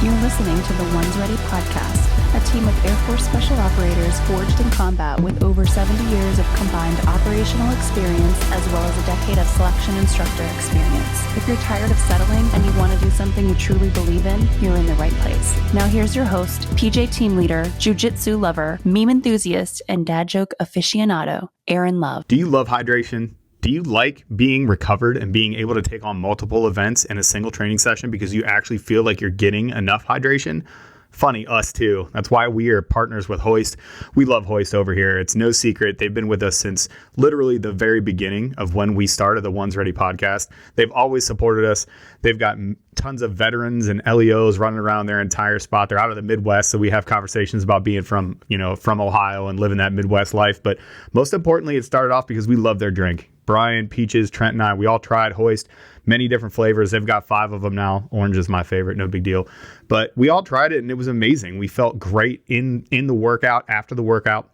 You're listening to the Ones Ready podcast, a team of Air Force Special Operators forged in combat with over 70 years of combined operational experience as well as a decade of selection instructor experience. If you're tired of settling and you want to do something you truly believe in, you're in the right place. Now here's your host, PJ team leader, jiu-jitsu lover, meme enthusiast, and dad joke aficionado, Aaron Love. Do you love hydration? Do you like being recovered and being able to take on multiple events in a single training session because you actually feel like you're getting enough hydration? Funny, us too. That's why we are partners with Hoist. We love Hoist over here. It's no secret. They've been with us since literally the very beginning of when we started the Ones Ready podcast. They've always supported us. They've got tons of veterans and LEOs running around their entire spot. They're out of the Midwest, so we have conversations about being from Ohio and living that Midwest life. But most importantly, it started off because we love their drink. Brian, Peaches, Trent, and I, we all tried Hoist, many different flavors. They've got 5 of them now. Orange is my favorite, no big deal. But we all tried it, and it was amazing. We felt great in the workout, after the workout.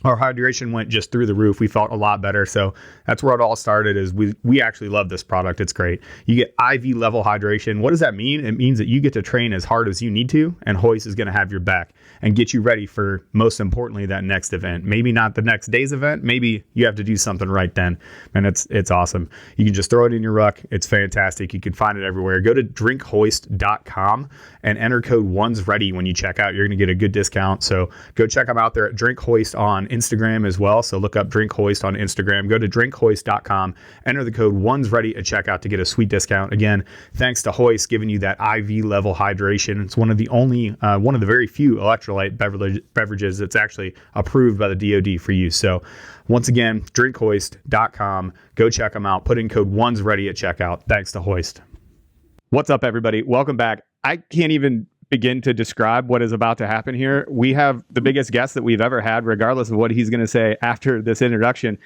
Our hydration went just through the roof. We felt a lot better. So that's where it all started. Is we actually love this product. It's great. You get IV level hydration. What does that mean? It means that you get to train as hard as you need to, and Hoist is going to have your back and get you ready for, most importantly, that next event. Maybe not the next day's event. Maybe you have to do something right then. And it's awesome. You can just throw it in your ruck. It's fantastic. You can find it everywhere. Go to drinkhoist.com and enter code ONESREADY when you check out. You're going to get a good discount. So go check them out there at drinkhoist on Instagram as well. So look up drinkhoist on Instagram. Go to drinkhoist.com, enter the code ONESREADY at checkout to get a sweet discount. Again, thanks to Hoist giving you that IV level hydration. It's one of the very few electrolyte beverages that's actually approved by the DoD for use. So once again, drinkhoist.com. Go check them out. Put in code ONESREADY at checkout. Thanks to Hoist. What's up, everybody? Welcome back. I can't even begin to describe what is about to happen here. We have the biggest guest that we've ever had, regardless of what he's going to say after this introduction.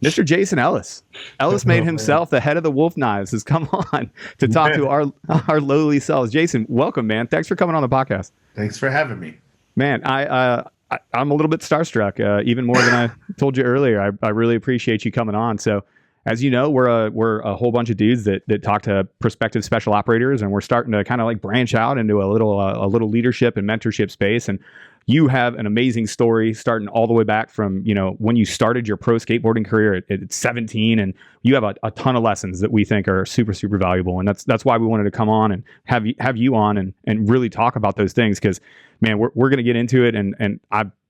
Mr. Jason Ellis. Ellismate himself, the head of the Wolf Knives, has come on to talk to our lowly selves. Jason, welcome, man. Thanks for coming on the podcast. Thanks for having me. Man, I'm a little bit starstruck, even more than I told you earlier. I really appreciate you coming on. So, as you know, we're a whole bunch of dudes that talk to prospective special operators, and we're starting to kind of like branch out into a little leadership and mentorship space. And you have an amazing story starting all the way back from, when you started your pro skateboarding career at 17, and you have a ton of lessons that we think are super, super valuable. And that's why we wanted to come on and have you on and really talk about those things. Cause man, we're going to get into it. And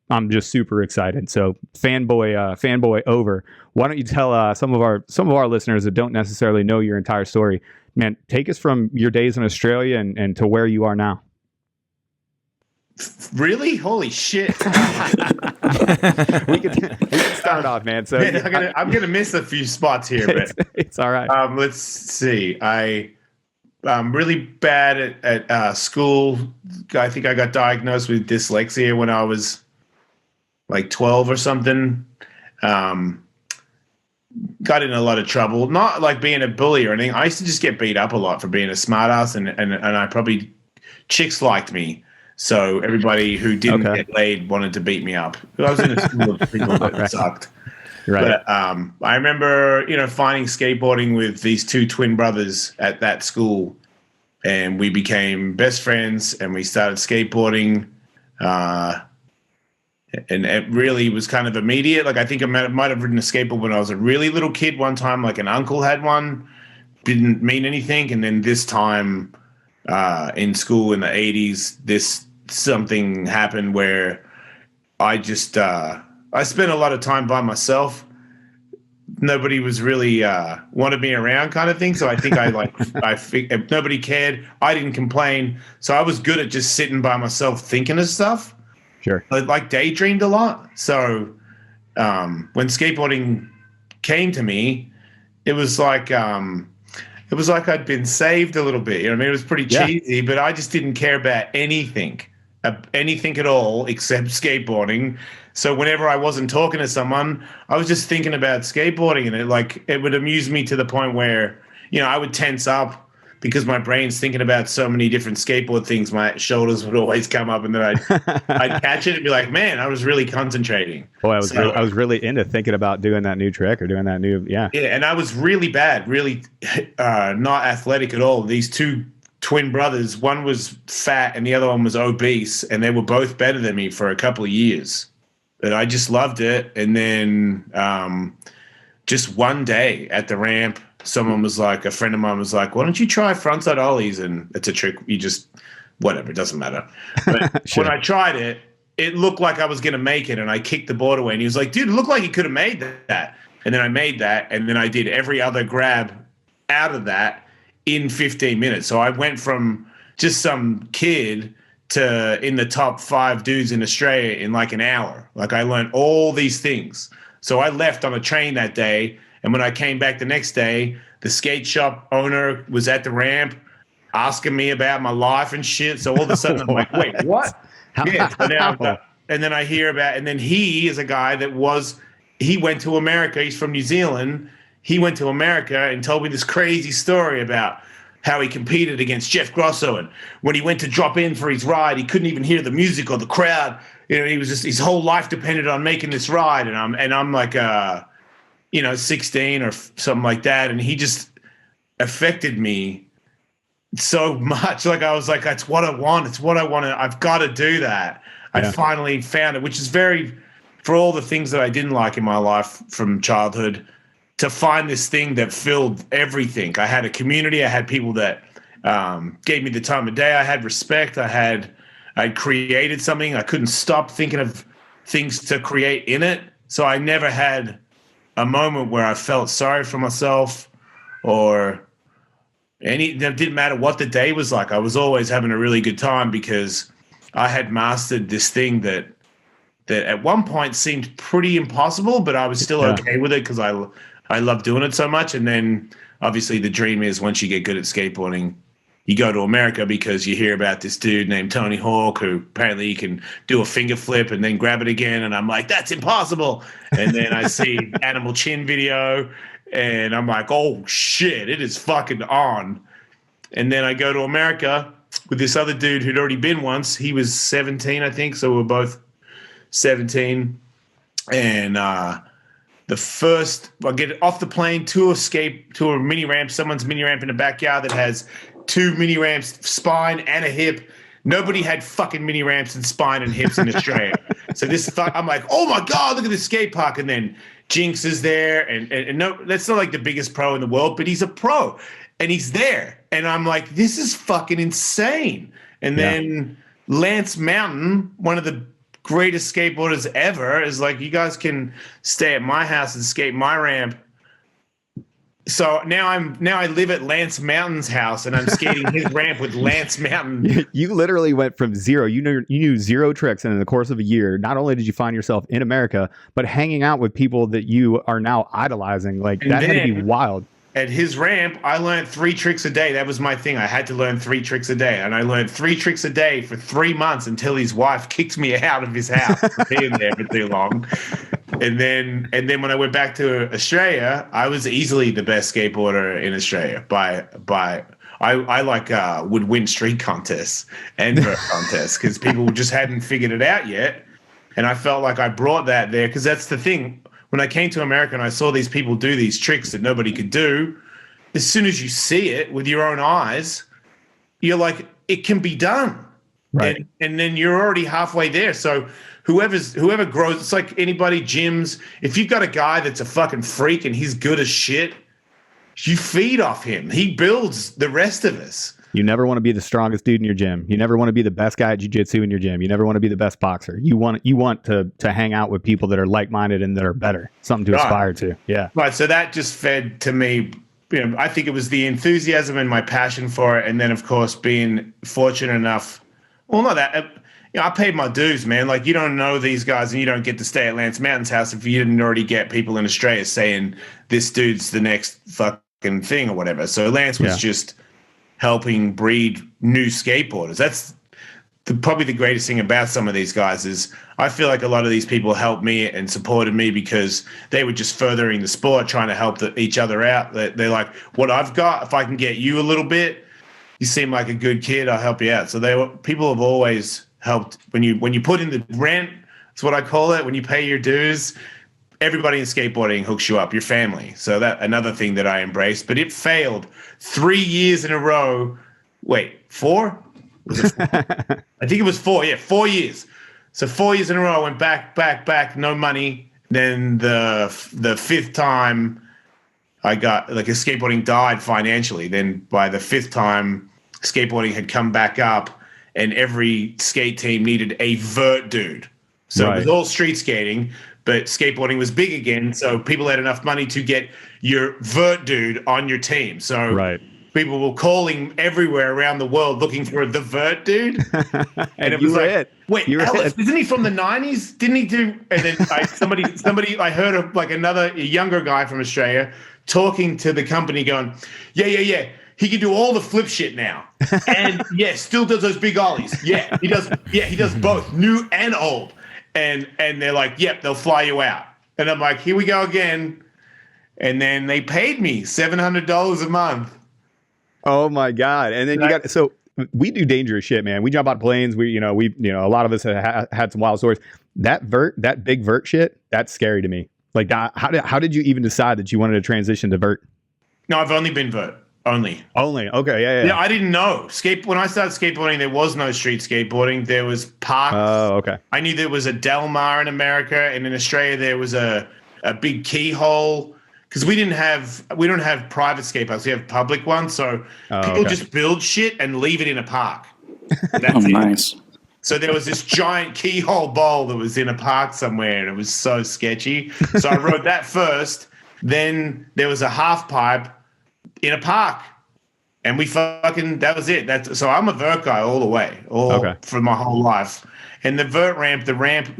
I'm just super excited. So fanboy over. Why don't you tell some of our listeners that don't necessarily know your entire story, man, take us from your days in Australia and to where you are now. Really? Holy shit. we can start off, man. So man, I'm gonna miss a few spots here, but it's all right. Let's see. I'm really bad at school. I think I got diagnosed with dyslexia when I was like 12 or something. Got in a lot of trouble. Not like being a bully or anything. I used to just get beat up a lot for being a smartass, and I probably chicks liked me. So everybody who didn't get laid wanted to beat me up. I was in a school of people that sucked. Right. But I remember, finding skateboarding with these 2 twin brothers at that school, and we became best friends, and we started skateboarding. And it really was kind of immediate. Like I think I might have ridden a skateboard when I was a really little kid one time. Like an uncle had one, didn't mean anything, and then this time in school in the 80s, something happened where I just I spent a lot of time by myself. Nobody was really wanted me around, kind of thing. So I think nobody cared. I didn't complain, so I was good at just sitting by myself thinking of stuff. Sure. I like daydreamed a lot. So when skateboarding came to me, it was like I'd been saved a little bit. It was pretty cheesy, but I just didn't care about anything at all except skateboarding. So whenever I wasn't talking to someone, I was just thinking about skateboarding, and it would amuse me to the point where, I would tense up because my brain's thinking about so many different skateboard things. My shoulders would always come up, and then I'd catch it and be like, man, I was really concentrating. Oh, I was really into thinking about doing that new trick or doing that new, Yeah, and I was really bad, really not athletic at all. These two twin brothers. One was fat and the other one was obese, and they were both better than me for a couple of years. And I just loved it. And then just one day at the ramp, someone was like, a friend of mine was like, why don't you try frontside ollies? And it's a trick. You just, whatever, it doesn't matter. But Sure. when I tried it, it looked like I was going to make it, and I kicked the board away. And he was like, dude, it looked like you could have made that. And then I made that, and then I did every other grab out of that in 15 minutes. So I went from just some kid to in the top 5 dudes in Australia in like an hour. Like, I learned all these things. So I left on a train that day, and when I came back the next day, the skate shop owner was at the ramp asking me about my life and shit. So all of a sudden I'm like, wait, what? Yeah. So now, and then I hear about, and then he is a guy that he went to America. He's from New Zealand. He went to America and told me this crazy story about how he competed against Jeff Grosso. And when he went to drop in for his ride, he couldn't even hear the music or the crowd. You know, he was just, his whole life depended on making this ride. And I'm like, 16 or something like that. And he just affected me so much. Like, I was like, that's what I want. It's what I want to, I've got to do that. Yeah. I finally found it, which is very, for all the things that I didn't like in my life from childhood, to find this thing that filled everything. I had a community. I had people that gave me the time of day. I had respect. I created something. I couldn't stop thinking of things to create in it. So I never had a moment where I felt sorry for myself or it didn't matter what the day was like. I was always having a really good time because I had mastered this thing that at one point seemed pretty impossible, but I was still okay with it because I love doing it so much. And then obviously the dream is once you get good at skateboarding, you go to America because you hear about this dude named Tony Hawk who apparently he can do a finger flip and then grab it again. And I'm like, that's impossible. And then I see Animal Chin video and I'm like, oh shit, it is fucking on. And then I go to America with this other dude who'd already been once. He was 17, I think. So we were both 17. And I get off the plane to a mini ramp, someone's mini ramp in the backyard that has 2 mini ramps, spine and a hip. Nobody had fucking mini ramps and spine and hips in Australia. So I'm like, oh my God, look at this skate park. And then Jinx is there. And no, that's not like the biggest pro in the world, but he's a pro and he's there. And I'm like, this is fucking insane. And then Lance Mountain, one of the greatest skateboarders ever, is like, you guys can stay at my house and skate my ramp. So now I live at Lance Mountain's house and I'm skating his ramp with Lance Mountain. You literally went from zero. You knew 0 tricks, and in the course of a year, not only did you find yourself in America, but hanging out with people that you are now idolizing. Like, that had to be wild. At his ramp, I learned 3 tricks a day. That was my thing. I had to learn 3 tricks a day. And I learned 3 tricks a day for 3 months until his wife kicked me out of his house for being there for too long. And then when I went back to Australia, I was easily the best skateboarder in Australia I would win street contests and vert contests because people just hadn't figured it out yet. And I felt like I brought that there because that's the thing. When I came to America and I saw these people do these tricks that nobody could do, as soon as you see it with your own eyes, you're like, it can be done. Right. And then you're already halfway there. So whoever grows, it's like anybody, gyms, if you've got a guy that's a fucking freak and he's good as shit, you feed off him. He builds the rest of us. You never want to be the strongest dude in your gym. You never want to be the best guy at jiu-jitsu in your gym. You never want to be the best boxer. You want to hang out with people that are like-minded and that are better, something to aspire to. Yeah. Right. So that just fed to me. You know, I think it was the enthusiasm and my passion for it. And then, of course, being fortunate enough. Well, not that. I paid my dues, man. Like, you don't know these guys and you don't get to stay at Lance Mountain's house if you didn't already get people in Australia saying this dude's the next fucking thing or whatever. So Lance was just helping breed new skateboarders. That's probably the greatest thing about some of these guys is I feel like a lot of these people helped me and supported me because they were just furthering the sport, trying to help each other out. They're like, what I've got, if I can get you a little bit, you seem like a good kid, I'll help you out. So people have always helped. When you put in the rent, that's what I call it, when you pay your dues, everybody in skateboarding hooks you up, your family. So that another thing that I embraced, but it failed 3 years in a row Wait, 4? Was it 4? I think it was 4. Yeah, 4 years. So 4 years in a row, I went back, no money. Then the 5th time, I got like a skateboarding died financially. Then by the 5th time, skateboarding had come back up, and every skate team needed a vert dude. So it was all street skating, but skateboarding was big again. So people had enough money to get your vert dude on your team. So people were calling everywhere around the world looking for the vert dude. And it was like, wait, Ellis, isn't he from the 90s? Didn't he do? And then somebody, I heard of like a younger guy from Australia talking to the company going, yeah. He can do all the flip shit now. And still does those big ollies. Yeah, he does both new and old. And they're like, yep, they'll fly you out. And I'm like, here we go again. And then they paid me $700 a month. Oh my God. And then so we do dangerous shit, man. We jump out of planes. We a lot of us have had some wild stories. That big vert shit, that's scary to me. Like, how did you even decide that you wanted to transition to vert? No, I've only been vert. Only. Okay. Yeah. Yeah, I didn't know. When I started skateboarding, there was no street skateboarding. There was parks. Oh, okay. I knew there was a Del Mar in America, and in Australia there was a big keyhole, because we don't have private skate parks. We have public ones. So people just build shit and leave it in a park. That's nice. So there was this giant keyhole bowl that was in a park somewhere, and it was so sketchy. So I rode that first. Then there was a half pipe in a park, and that was it. So I'm a vert guy all the way, for my whole life. And the vert ramp,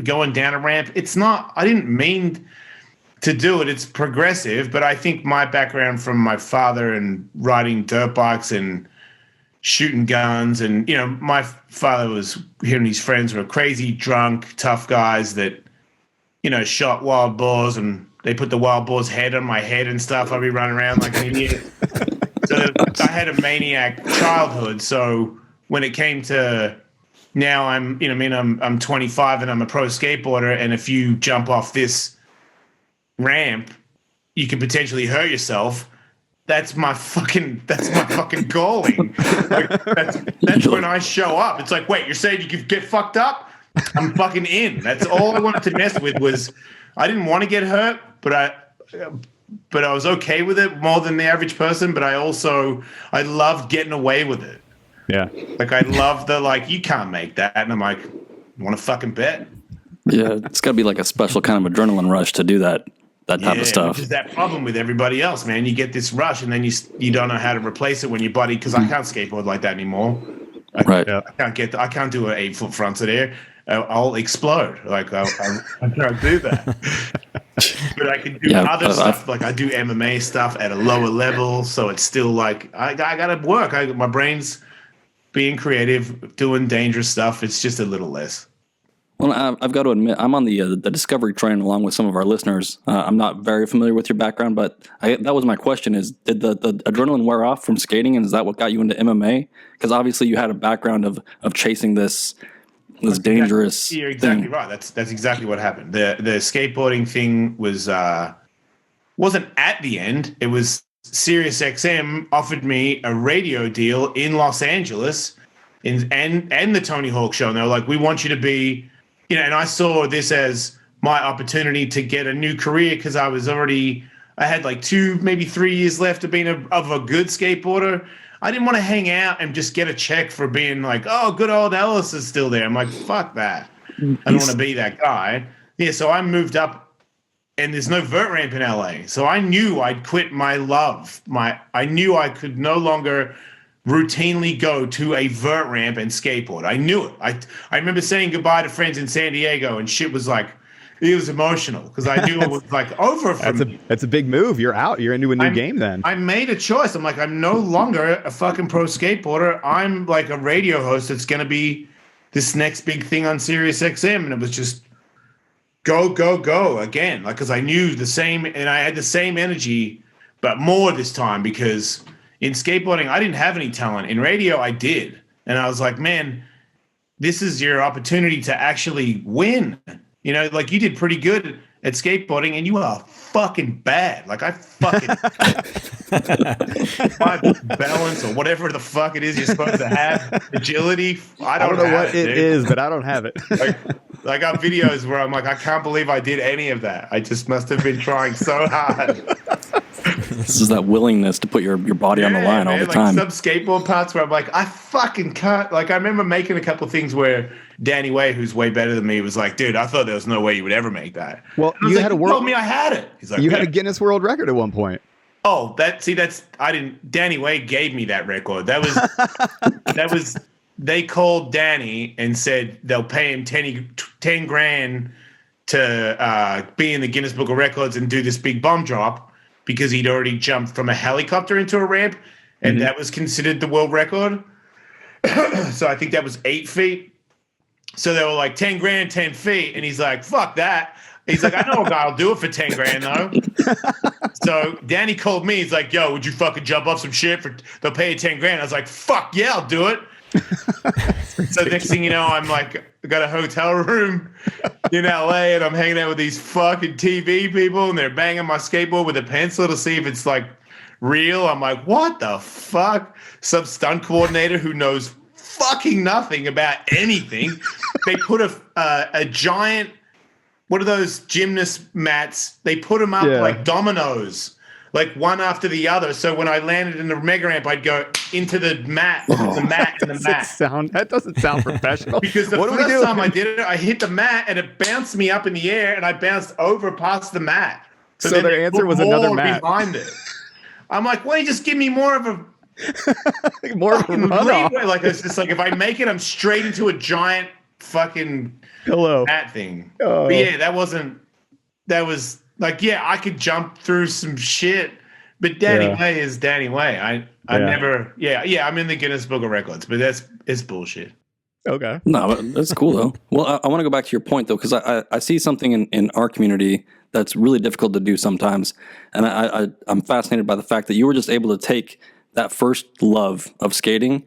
going down a ramp, I didn't mean to do it. It's progressive, but I think my background from my father and riding dirt bikes and shooting guns, and my father he and his friends were crazy drunk tough guys that shot wild boars, and they put the wild boar's head on my head and stuff. I'd be running around like an idiot. So I had a maniac childhood. So when it came to now, I'm 25 and I'm a pro skateboarder, and if you jump off this ramp, you can potentially hurt yourself. That's my fucking calling. Like, that's when I show up. It's like, wait, you're saying you could get fucked up? I'm fucking in. That's all I wanted to mess with. I didn't want to get hurt, but I was okay with it more than the average person. But I loved getting away with it. Yeah. Like, I love you can't make that. And I'm like, want to fucking bet? Yeah, it's got to be like a special kind of adrenaline rush to do right. That type of stuff. Which is that problem with everybody else, man. You get this rush, and then you don't know how to replace it when your body, because I can't skateboard like that anymore. I can't do an 8-foot fronted air. I'll explode. Like, I can't do that. But I can do other stuff. Like, I do MMA stuff at a lower level, so it's still like I gotta work. My brain's being creative, doing dangerous stuff. It's just a little less. Well, I've got to admit, I'm on the discovery train along with some of our listeners. I'm not very familiar with your background, but that was my question: did the adrenaline wear off from skating, and is that what got you into MMA? Because obviously you had a background of chasing this dangerous. You're exactly right. That's exactly what happened. The skateboarding thing wasn't at the end. It was SiriusXM offered me a radio deal in Los Angeles, and the Tony Hawk Show, and they were like, "We want you to be." And I saw this as my opportunity to get a new career, because I had like 2, maybe 3 years left of being of a good skateboarder. I didn't want to hang out and just get a check for being like, oh, good old Ellis is still there. I'm like, fuck that. I don't want to be that guy. Yeah, so I moved up, and there's no vert ramp in LA. So I knew I'd quit my love. I knew I could no longer routinely go to a vert ramp and skateboard. I knew it. I remember saying goodbye to friends in San Diego, and shit was like, it was emotional, because I knew it was like over for me. That's a big move. You're out. You're into a new game then. I made a choice. I'm like, I'm no longer a fucking pro skateboarder. I'm like a radio host that's going to be this next big thing on SiriusXM. And it was just go again. Like, because I knew the same, and I had the same energy, but more this time, because in skateboarding, I didn't have any talent. In radio, I did. And I was like, man, this is your opportunity to actually win. Like, you did pretty good at skateboarding and you are fucking bad. Like I fucking my balance or whatever the fuck it is you're supposed to have, agility. I don't know what it is, but I don't have it. I got videos where I'm like, I can't believe I did any of that. I just must have been trying so hard. This is that willingness to put your body on the line all the time. Some skateboard parts where I'm like, I fucking can't. Like, I remember making a couple of things where Danny Way, who's way better than me, was like, dude, I thought there was no way you would ever make that. Well, you had a world. Told me I had it. He's like, you had a Guinness World Record at one point. Oh, I didn't. Danny Way gave me that record. That was. They called Danny and said they'll pay him 10 grand to be in the Guinness Book of Records and do this big bomb drop because he'd already jumped from a helicopter into a ramp, and that was considered the world record. So I think that was 8 feet. So they were like 10 grand, 10 feet, and he's like, fuck that. He's like, I know a guy will do it for 10 grand though. So Danny called me. He's like, yo, would you fucking jump off some shit they'll pay you 10 grand? I was like, fuck yeah, I'll do it. So next thing you know, I'm like, I got a hotel room in LA and I'm hanging out with these fucking TV people and they're banging my skateboard with a pencil to see if it's like real. I'm like, what the fuck? Some stunt coordinator who knows fucking nothing about anything. They put a giant, what are those gymnast mats? They put them up like dominoes, like one after the other. So when I landed in the mega ramp, I'd go into the mat, That doesn't sound professional. Because the first time I did it, I hit the mat and it bounced me up in the air and I bounced over past the mat. So their answer was another mat behind it. I'm like, why don't you just give me more of a leeway? Like it's just like if I make it, I'm straight into a giant fucking mat thing. Oh. But yeah, that was like, yeah, I could jump through some shit, but Danny Way is Danny Way. I never, I'm in the Guinness Book of Records, but it's bullshit. Okay. No, that's cool though. Well, I want to go back to your point though, because I see something in our community that's really difficult to do sometimes, and I'm fascinated by the fact that you were just able to take that first love of skating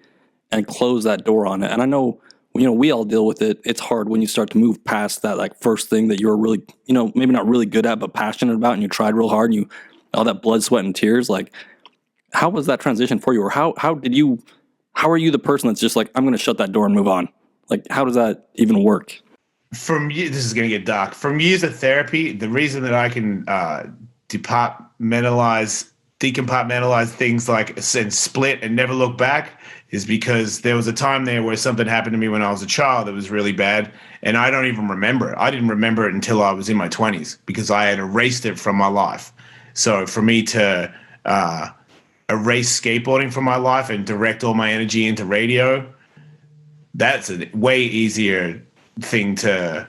and close that door on it. And I know, we all deal with it. It's hard when you start to move past that like first thing that you're really, maybe not really good at, but passionate about, and you tried real hard, and all that blood, sweat, and tears. Like, how was that transition for you, or how are you the person that's just like, I'm going to shut that door and move on? Like, how does that even work? From you, this is going to get dark. From years of therapy, the reason that I can decompartmentalize things like and split and never look back is because there was a time there where something happened to me when I was a child that was really bad, and I don't even remember it. I didn't remember it until I was in my 20s because I had erased it from my life. So for me to erase skateboarding from my life and direct all my energy into radio, that's a way easier thing to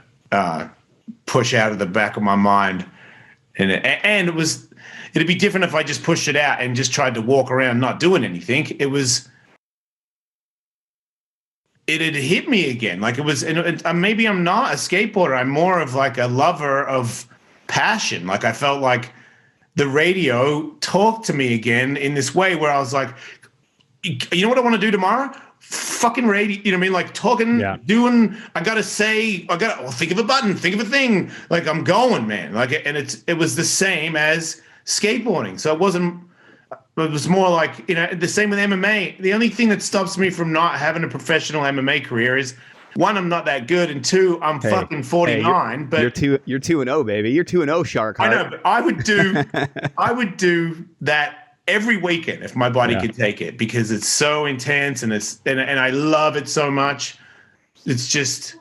push out of the back of my mind. And it'd be different if I just pushed it out and just tried to walk around not doing anything. It had hit me again. Like it was, and maybe I'm not a skateboarder. I'm more of like a lover of passion. Like I felt like the radio talked to me again in this way where I was like, you know what I want to do tomorrow? Fucking radio, you know what I mean? Like talking, doing, I gotta think of a button, think of a thing. Like I'm going, man. Like, and it was the same as skateboarding. So it was more like, the same with MMA. The only thing that stops me from not having a professional MMA career is, one, I'm not that good, and two, I'm fucking 49. But you're 2-0, baby. You're 2-0, Shark Heart. I know, but I would do that every weekend if my body could take it, because it's so intense and and I love it so much. It's just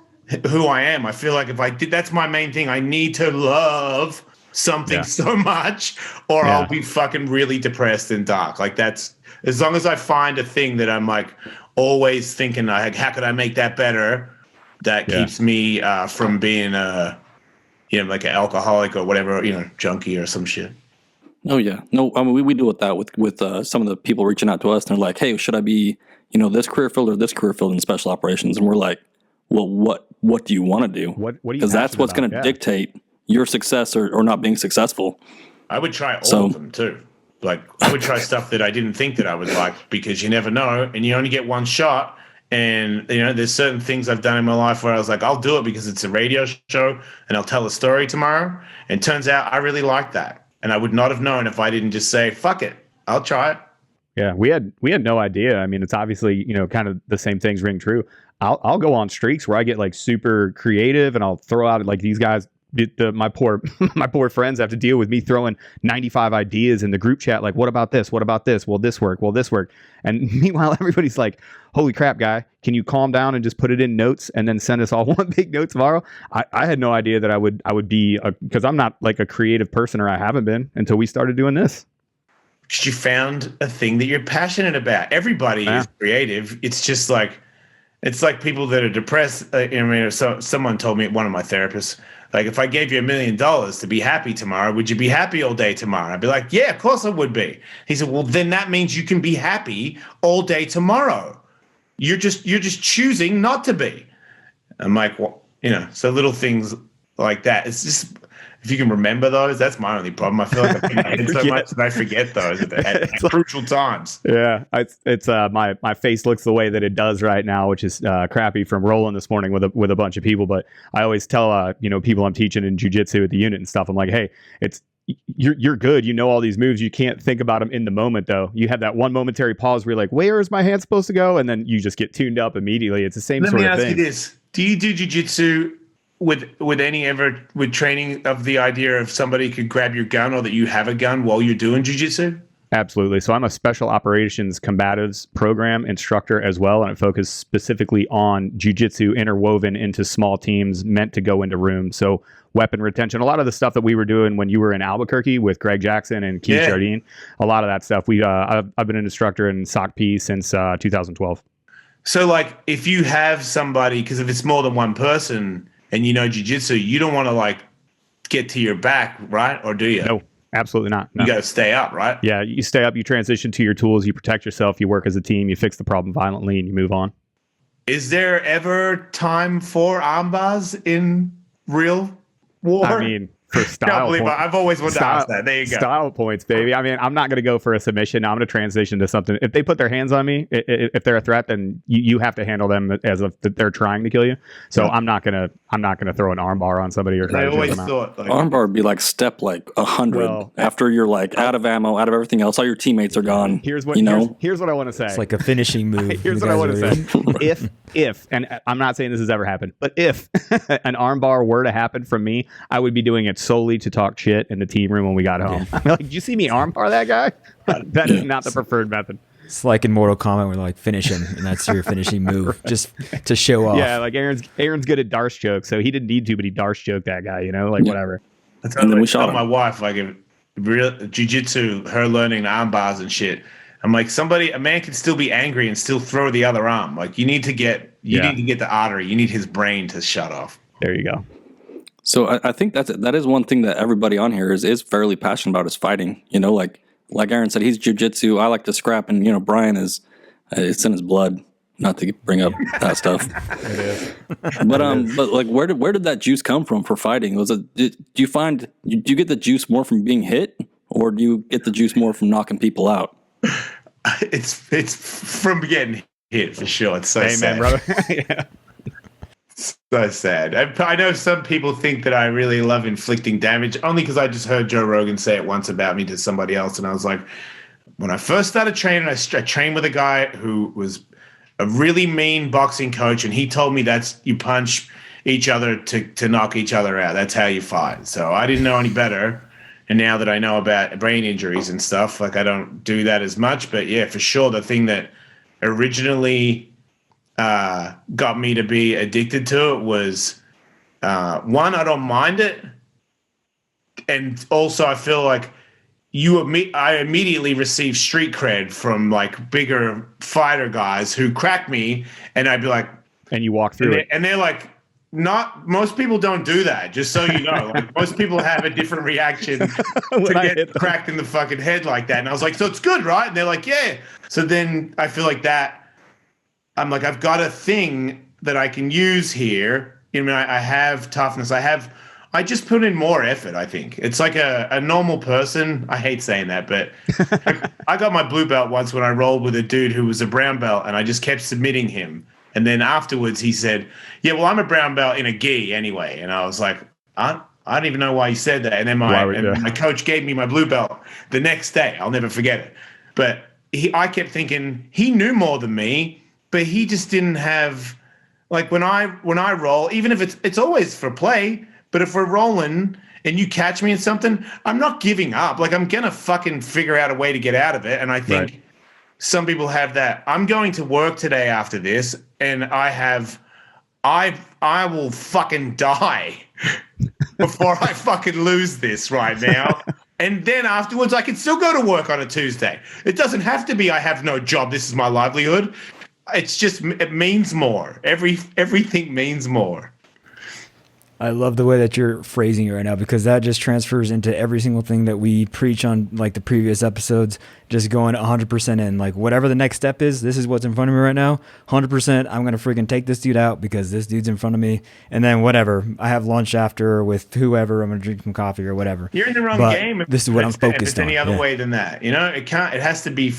who I am. I feel like if I did, that's my main thing. I need to love something so much, or I'll be fucking really depressed and dark. Like that's, as long as I find a thing that I'm like always thinking like, how could I make that better? That keeps me from being like an alcoholic or whatever, junkie or some shit. Oh yeah, no, I mean we deal with that with some of the people reaching out to us, and they're like, hey, should I be this career field or this career field in special operations? And we're like, well, what do you want to do? What do you? Because that's what's going to dictate your success or not being successful. I would try all of them too. Like I would try stuff that I didn't think that I would like, because you never know, and you only get one shot. And, there's certain things I've done in my life where I was like, I'll do it because it's a radio show and I'll tell a story tomorrow. And turns out I really like that. And I would not have known if I didn't just say, fuck it, I'll try it. Yeah, we had no idea. I mean, it's obviously, kind of the same things ring true. I'll go on streaks where I get like super creative and I'll throw out like these guys. My poor friends have to deal with me throwing 95 ideas in the group chat. Like, what about this? What about this? Will this work? Will this work? And meanwhile, everybody's like, holy crap, guy, can you calm down and just put it in notes and then send us all one big note tomorrow? I had no idea that I would be, because I'm not like a creative person, or I haven't been until we started doing this. Because you found a thing that you're passionate about. Everybody is creative. It's just like, it's like people that are depressed. So someone told me, one of my therapists, like, if I gave you $1 million to be happy tomorrow, would you be happy all day tomorrow? I'd be like, yeah, of course I would be. He said, well, then that means you can be happy all day tomorrow. You're just choosing not to be. I'm like, well, so little things like that. It's just, if you can remember those, that's my only problem. I feel like I forget so much that I forget those at crucial times. Yeah, it's my face looks the way that it does right now, which is crappy from rolling this morning with a bunch of people. But I always tell people I'm teaching in jiu-jitsu at the unit and stuff, I'm like, hey, you're good. You know all these moves. You can't think about them in the moment, though. You have that one momentary pause where you're like, where is my hand supposed to go? And then you just get tuned up immediately. It's the same sort of thing. Let me ask you this. Do you do jiu-jitsu with training of the idea of somebody could grab your gun, or that you have a gun while you're doing jiu-jitsu? Absolutely. So I'm a special operations combatives program instructor as well, and I focus specifically on jiu-jitsu interwoven into small teams meant to go into rooms. So weapon retention, a lot of the stuff that we were doing when you were in Albuquerque with Greg Jackson and Keith Jardine, a lot of that stuff. I've been an instructor in SOCP since 2012. So like, if you have somebody, because if it's more than one person and jiu-jitsu, you don't want to like get to your back, right? Or do you? No, absolutely not. No. You got to stay up, right? Yeah, you stay up, you transition to your tools, you protect yourself, you work as a team, you fix the problem violently, and you move on. Is there ever time for arm bars in real war? I mean, for style points. I've always wanted to ask that. There you go. Style points, baby. I mean, I'm not going to go for a submission. I'm going to transition to something. If they put their hands on me, if they're a threat, then you have to handle them as if they're trying to kill you. So I'm not gonna throw an arm bar on somebody or try to always them out. thought like, arm bar would be like step like 100 after you're like out of ammo, out of everything else. All your teammates are gone. Here's what here's what I want to say. It's like a finishing move. Here's what I want to say. If and I'm not saying this has ever happened, but if an arm bar were to happen from me, I would be doing it solely to talk shit in the team room when we got home. I'm like, did you see me arm bar that guy? That is not the preferred method. It's like in Mortal Kombat, we're like finish him, and that's your finishing move, just to show off. Yeah, like Aaron's good at Darce jokes, so he didn't need to, but he Darce joked that guy, whatever. And then we shot my wife, like a real jiu-jitsu, her learning arm bars and shit. I'm like, a man can still be angry and still throw the other arm. Like, you need to get the artery. You need his brain to shut off. There you go. So I think that is one thing that everybody on here is fairly passionate about, is fighting. Like Aaron said, he's jiu-jitsu. I like to scrap, and Brian it's in his blood. Not to bring up that stuff. It is. But like, where did that juice come from for fighting? Do you get the juice more from being hit, or do you get the juice more from knocking people out? It's from getting hit, for sure. It's so sad, brother. Yeah. So sad. I know some people think that I really love inflicting damage, only because I just heard Joe Rogan say it once about me to somebody else, and I was like, when I first started training, I trained with a guy who was a really mean boxing coach, and he told me that's you punch each other to knock each other out. That's how you fight. So I didn't know any better. And now that I know about brain injuries and stuff, like, I don't do that as much. But yeah, for sure, the thing that originally got me to be addicted to it was, one, I don't mind it. And also I feel like I immediately receive street cred from like bigger fighter guys who crack me, and I'd be like, and you walk through it. And they're like, most people don't do that, just so you know. Like, most people have a different reaction to get cracked in the fucking head like that. And I was like, so it's good, right? And they're like, yeah. So then I feel like that, I'm like, I've got a thing that I can use here. I have toughness. I just put in more effort, I think. It's like a normal person. I hate saying that, but I got my blue belt once when I rolled with a dude who was a brown belt, and I just kept submitting him. And then afterwards he said, yeah, well, I'm a brown belt in a gi anyway. And I was like, I don't even know why he said that. And then my coach gave me my blue belt the next day. I'll never forget it. But I kept thinking he knew more than me, but he just didn't have, like, when I roll, even if it's always for play, but if we're rolling and you catch me in something, I'm not giving up. Like, I'm going to fucking figure out a way to get out of it. And I think some people have that. I'm going to work today after this, and I will fucking die before I fucking lose this right now. And then afterwards, I can still go to work on a Tuesday. It doesn't have to be I have no job, this is my livelihood. It's just, it means more. Everything means more. I love the way that you're phrasing it right now, because that just transfers into every single thing that we preach on, like the previous episodes, just going 100% in. Like, whatever the next step is, this is what's in front of me right now. 100%, I'm going to freaking take this dude out because this dude's in front of me. And then whatever, I have lunch after with whoever, I'm going to drink some coffee or whatever. You're in the wrong game. This is what I'm focused on. If it's any other way than that, it has to be,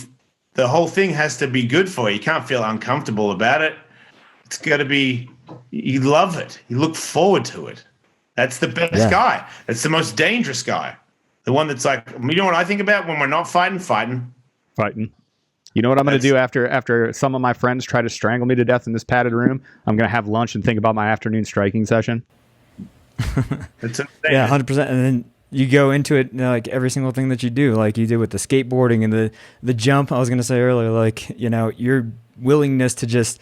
the whole thing has to be good for you. You can't feel uncomfortable about it. It's got to be, you love it. You look forward to it. That's the best guy. That's the most dangerous guy. The one that's like, you know what I think about when we're not fighting? You know what I'm going to do after some of my friends try to strangle me to death in this padded room? I'm going to have lunch and think about my afternoon striking session. It's yeah, 100%. And then you go into it, like every single thing that you do, like you did with the skateboarding and the jump. I was going to say earlier, like, your willingness to just,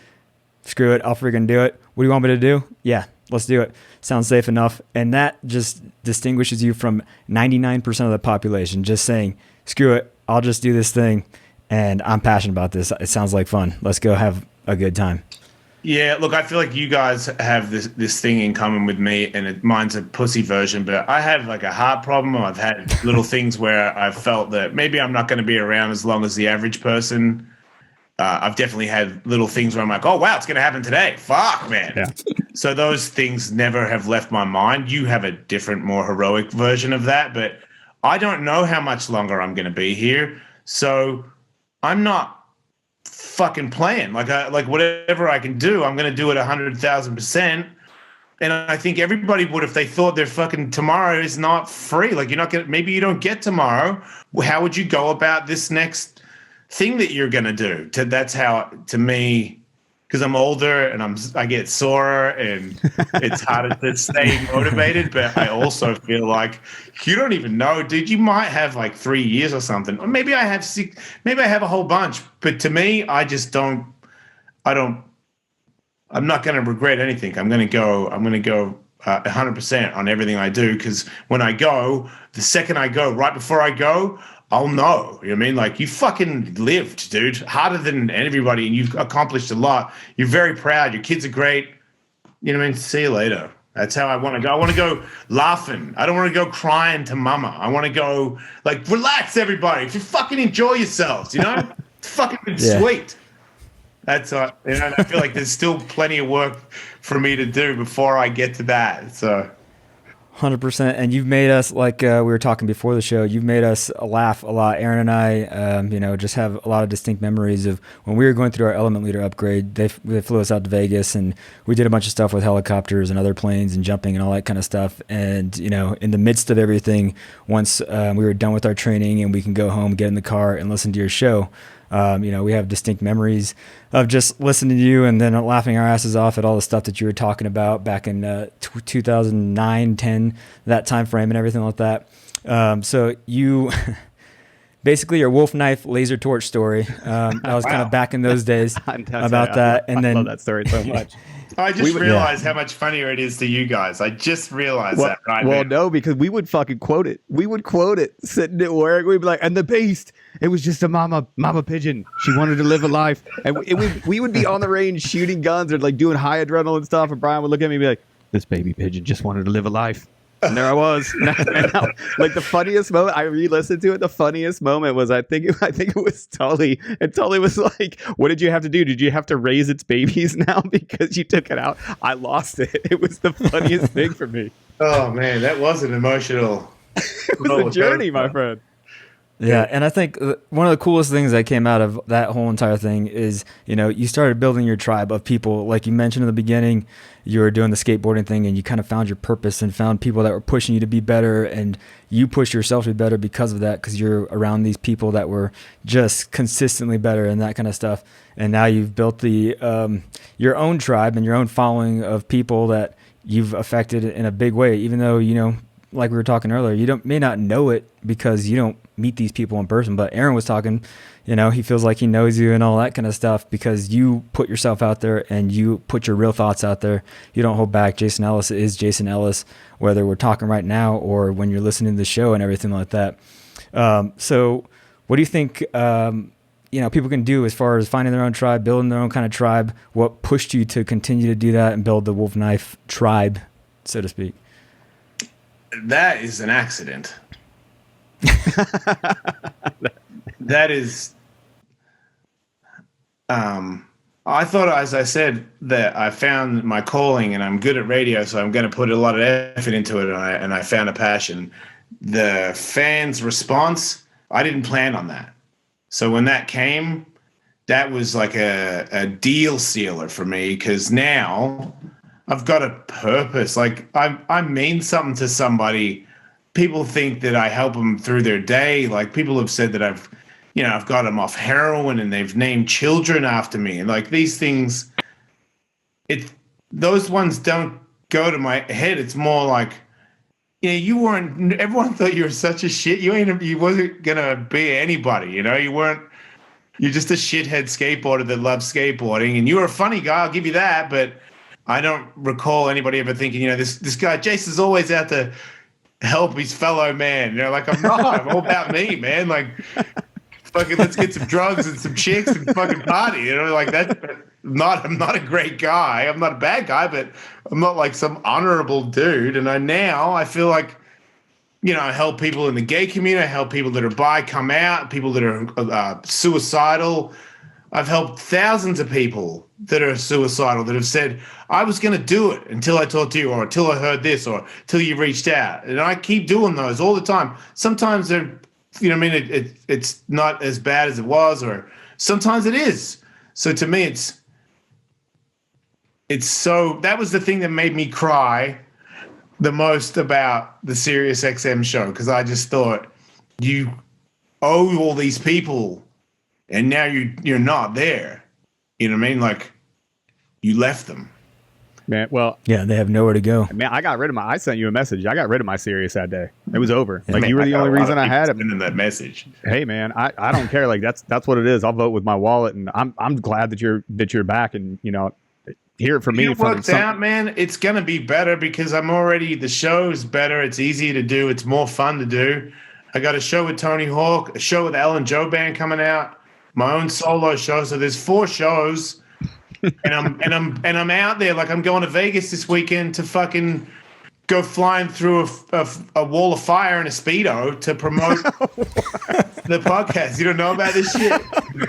screw it, I'll freaking do it. What do you want me to do? Yeah, let's do it. Sounds safe enough. And that just distinguishes you from 99% of the population, just saying, screw it, I'll just do this thing, and I'm passionate about this. It sounds like fun. Let's go have a good time. Yeah, look, I feel like you guys have this thing in common with me, and mine's a pussy version, but I have like a heart problem. I've had little things where I've felt that maybe I'm not going to be around as long as the average person. I've definitely had little things where I'm like, oh, wow, it's going to happen today. Fuck, man. Yeah. So those things never have left my mind. You have a different, more heroic version of that, but I don't know how much longer I'm going to be here. So I'm not fucking playing. Like whatever I can do, I'm going to do it 100,000%. And I think everybody would if they thought their fucking tomorrow is not free. Like, you're not going to, maybe you don't get tomorrow. How would you go about this next thing that you're going to do? That's how, to me, because I'm older and I get sore and it's harder to stay motivated, but I also feel like you don't even know, dude. You might have like 3 years or something, or maybe I have 6, maybe I have a whole bunch. But to me, I'm not going to regret anything. I'm going to go 100% on everything I do, because when I go, the second I go, right before I go, I'll know. You know what I mean? Like, you fucking lived, dude, harder than everybody, and you've accomplished a lot. You're very proud. Your kids are great. You know what I mean? See you later. That's how I want to go. I want to go laughing. I don't want to go crying to mama. I want to go, like, relax, everybody. Just fucking enjoy yourselves, you know? It's fucking sweet. That's I feel like there's still plenty of work for me to do before I get to that. So 100%. And you've made us, like we were talking before the show, you've made us laugh a lot. Aaron and I, just have a lot of distinct memories of when we were going through our Element Leader upgrade. They flew us out to Vegas, and we did a bunch of stuff with helicopters and other planes and jumping and all that kind of stuff. And, in the midst of everything, once we were done with our training and we can go home, get in the car and listen to your show, we have distinct memories of just listening to you and then laughing our asses off at all the stuff that you were talking about back in 2009, 10, that time frame and everything like that. So you basically your wolf knife laser torch story. I was kind of back in those days about that. And then I love that story so much. I just realized how much funnier it is to you guys. I just realized that right now. No, because we would fucking quote it. We would quote it sitting at work. We'd be like, and the beast, it was just a mama pigeon. She wanted to live a life. And we would be on the range shooting guns or like doing high adrenaline stuff. And Brian would look at me and be like, this baby pigeon just wanted to live a life. And there I was. Like, the funniest moment, I re-listened to it. The funniest moment was, I think it was Tully. And Tully was like, what did you have to do? Did you have to raise its babies now because you took it out? I lost it. It was the funniest thing for me. Oh, man, that was an emotional. It was a journey, my friend. Yeah, and I think one of the coolest things that came out of that whole entire thing is, you started building your tribe of people. Like you mentioned in the beginning, you were doing the skateboarding thing and you kind of found your purpose and found people that were pushing you to be better, and you pushed yourself to be better because of that, because you're around these people that were just consistently better and that kind of stuff. And now you've built your own tribe and your own following of people that you've affected in a big way, even though, like we were talking earlier, you may not know it because you don't meet these people in person. But Aaron was talking, he feels like he knows you and all that kind of stuff because you put yourself out there and you put your real thoughts out there. You don't hold back. Jason Ellis is Jason Ellis, whether we're talking right now or when you're listening to the show and everything like that. So what do you think, people can do as far as finding their own tribe, building their own kind of tribe? What pushed you to continue to do that and build the Wolf Knife tribe, so to speak? That is an accident. That is. I thought, as I said, that I found my calling and I'm good at radio, so I'm going to put a lot of effort into it, and I found a passion. The fans' response, I didn't plan on that. So when that came, that was like a deal sealer for me, because now I've got a purpose. Like I mean something to somebody. People think that I help them through their day. Like people have said that I've got them off heroin and they've named children after me. And like these things, those ones don't go to my head. It's more like, everyone thought you were such a shit. You wasn't going to be anybody, you're just a shithead skateboarder that loves skateboarding, and you were a funny guy. I'll give you that. But I don't recall anybody ever thinking, this guy, Jason's always out to help his fellow man. Like, I'm not. I'm all about me, man. Like, fucking let's get some drugs and some chicks and fucking party. Like I'm not a great guy. I'm not a bad guy, but I'm not like some honorable dude. And I feel like, I help people in the gay community. I help people that are bi come out, people that are suicidal. I've helped thousands of people that are suicidal that have said, I was going to do it until I talked to you, or until I heard this, or until you reached out. And I keep doing those all the time. Sometimes they're, it's not as bad as it was, or sometimes it is. So to me, it's so, that was the thing that made me cry the most about the Sirius XM show, because I just thought, you owe all these people and now you're not there. You know what I mean? Like, you left them. Man, well, yeah, they have nowhere to go. Man, I sent you a message. I got rid of my Sirius that day. It was over. Yeah, like, you were the only reason I had it. In that message. Hey, man, I don't care. Like, that's what it is. I'll vote with my wallet, and I'm glad that you're back, and hear it from me. It worked out, man. It's gonna be better because the show is better. It's easier to do. It's more fun to do. I got a show with Tony Hawk, a show with the Ellen Joe Band coming out, my own solo show. So there's 4 shows. And I'm out there, like I'm going to Vegas this weekend to fucking go flying through a wall of fire in a Speedo to promote the podcast. You don't know about this shit?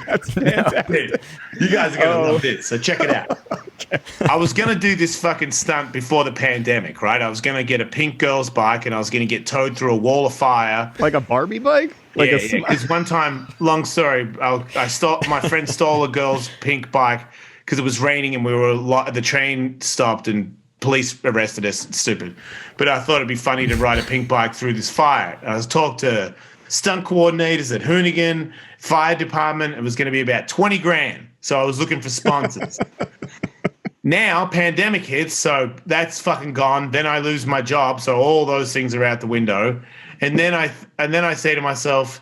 That's fantastic. You guys are going to love this, so check it out. Okay. I was going to do this fucking stunt before the pandemic, right? I was going to get a pink girl's bike and I was going to get towed through a wall of fire. Like a Barbie bike? Like yeah, because one time, long story, my friend stole a girl's pink bike because it was raining and the train stopped and police arrested us. It's stupid. But I thought it'd be funny to ride a pink bike through this fire. I was talked to stunt coordinators at Hoonigan, fire department. It was going to be about 20 grand. So I was looking for sponsors. Now, pandemic hits, so that's fucking gone. Then I lose my job, so all those things are out the window. And then I say to myself,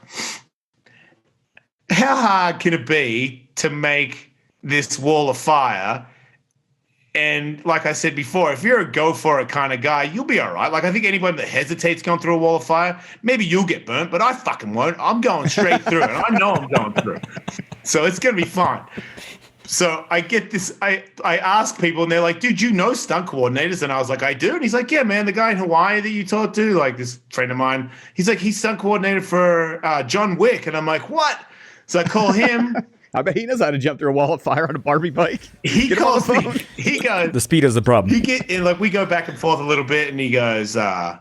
how hard can it be to make this wall of fire? And like I said before, if you're a go for it kind of guy, you'll be all right. Like, I think anybody that hesitates going through a wall of fire, maybe you'll get burnt, but I fucking won't. I'm going straight through it. I know I'm going through. So it's going to be fine. So I get this, I ask people and they're like, dude, you know stunt coordinators? And I was like, I do. And he's like, yeah, man, the guy in Hawaii that you talked to, like this friend of mine, he's like, he's stunt coordinator for John Wick. And I'm like, what? So I call him. I bet he knows how to jump through a wall of fire on a Barbie bike. He calls me. He goes, the speed is the problem. We go back and forth a little bit, and he goes, I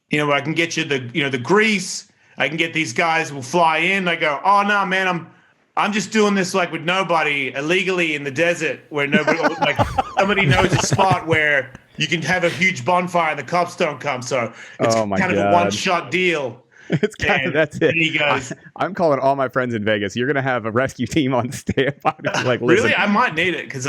can get you the grease, I can get these guys who will fly in. I go, oh no, man, I'm just doing this like with nobody illegally in the desert where nobody like somebody knows a spot where you can have a huge bonfire and the cops don't come. So it's kind of a one-shot deal. It's kind of that's it. He goes, I'm calling all my friends in Vegas. You're gonna have a rescue team on standby. Like, listen. Really, I might need it because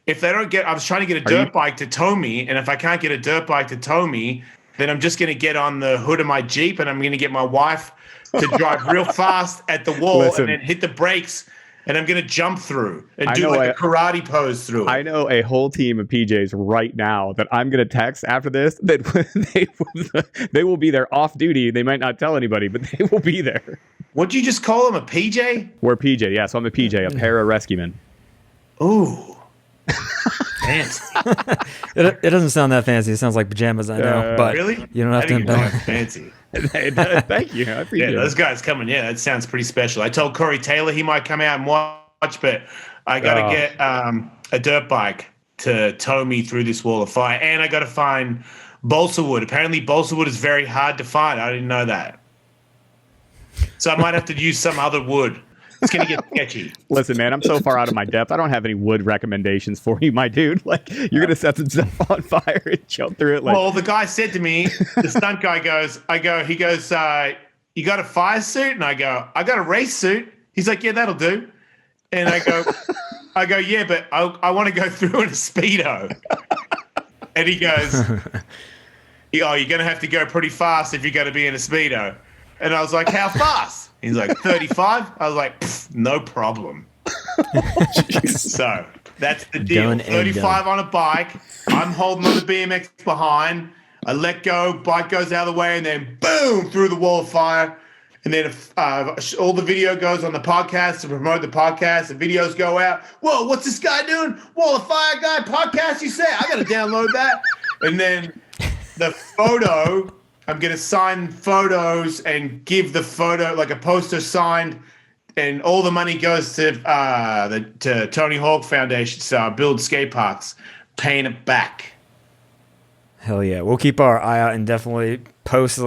if they don't get, I was trying to get a dirt bike to tow me, and if I can't get a dirt bike to tow me, then I'm just gonna get on the hood of my Jeep and I'm gonna get my wife to drive real fast at the wall and then hit the brakes. And I'm going to jump through and do like a karate pose through it. I know a whole team of PJs right now that I'm going to text after this that they will be there off duty. They might not tell anybody, but they will be there. What'd you just call them, a PJ? We're PJ, yeah. So I'm a PJ, a para-rescueman. Ooh. Fancy. It doesn't sound that fancy. It sounds like pajamas, I know. But really? You don't have to embellish. Fancy. Thank you. I appreciate it. Those guys coming. Yeah, that sounds pretty special. I told Corey Taylor he might come out and watch, but I got to get a dirt bike to tow me through this wall of fire, and I got to find balsa wood. Apparently, balsa wood is very hard to find. I didn't know that, so I might have to use some other wood. It's going to get sketchy. Listen, man, I'm so far out of my depth. I don't have any wood recommendations for you, my dude. Like, you're going to set some stuff on fire and jump through it. Like, well, the guy said to me, the stunt guy he goes, you got a fire suit? And I go, I got a race suit. He's like, yeah, that'll do. And I go, yeah, but I want to go through in a Speedo. And he goes, oh, you're going to have to go pretty fast if you're going to be in a Speedo. And I was like, how fast? He's like, 35? I was like, no problem. So that's the deal. 35 on a bike. I'm holding on the BMX behind. I let go. Bike goes out of the way, and then boom, through the wall of fire. And then all the video goes on the podcast to promote the podcast. The videos go out. Whoa, what's this guy doing? Wall of fire guy podcast, you say? I got to download that. And then the photo... I'm going to sign photos and give the photo like a poster signed, and all the money goes to the Tony Hawk Foundation. So build skate parks, paying it back. Hell yeah. We'll keep our eye out and definitely post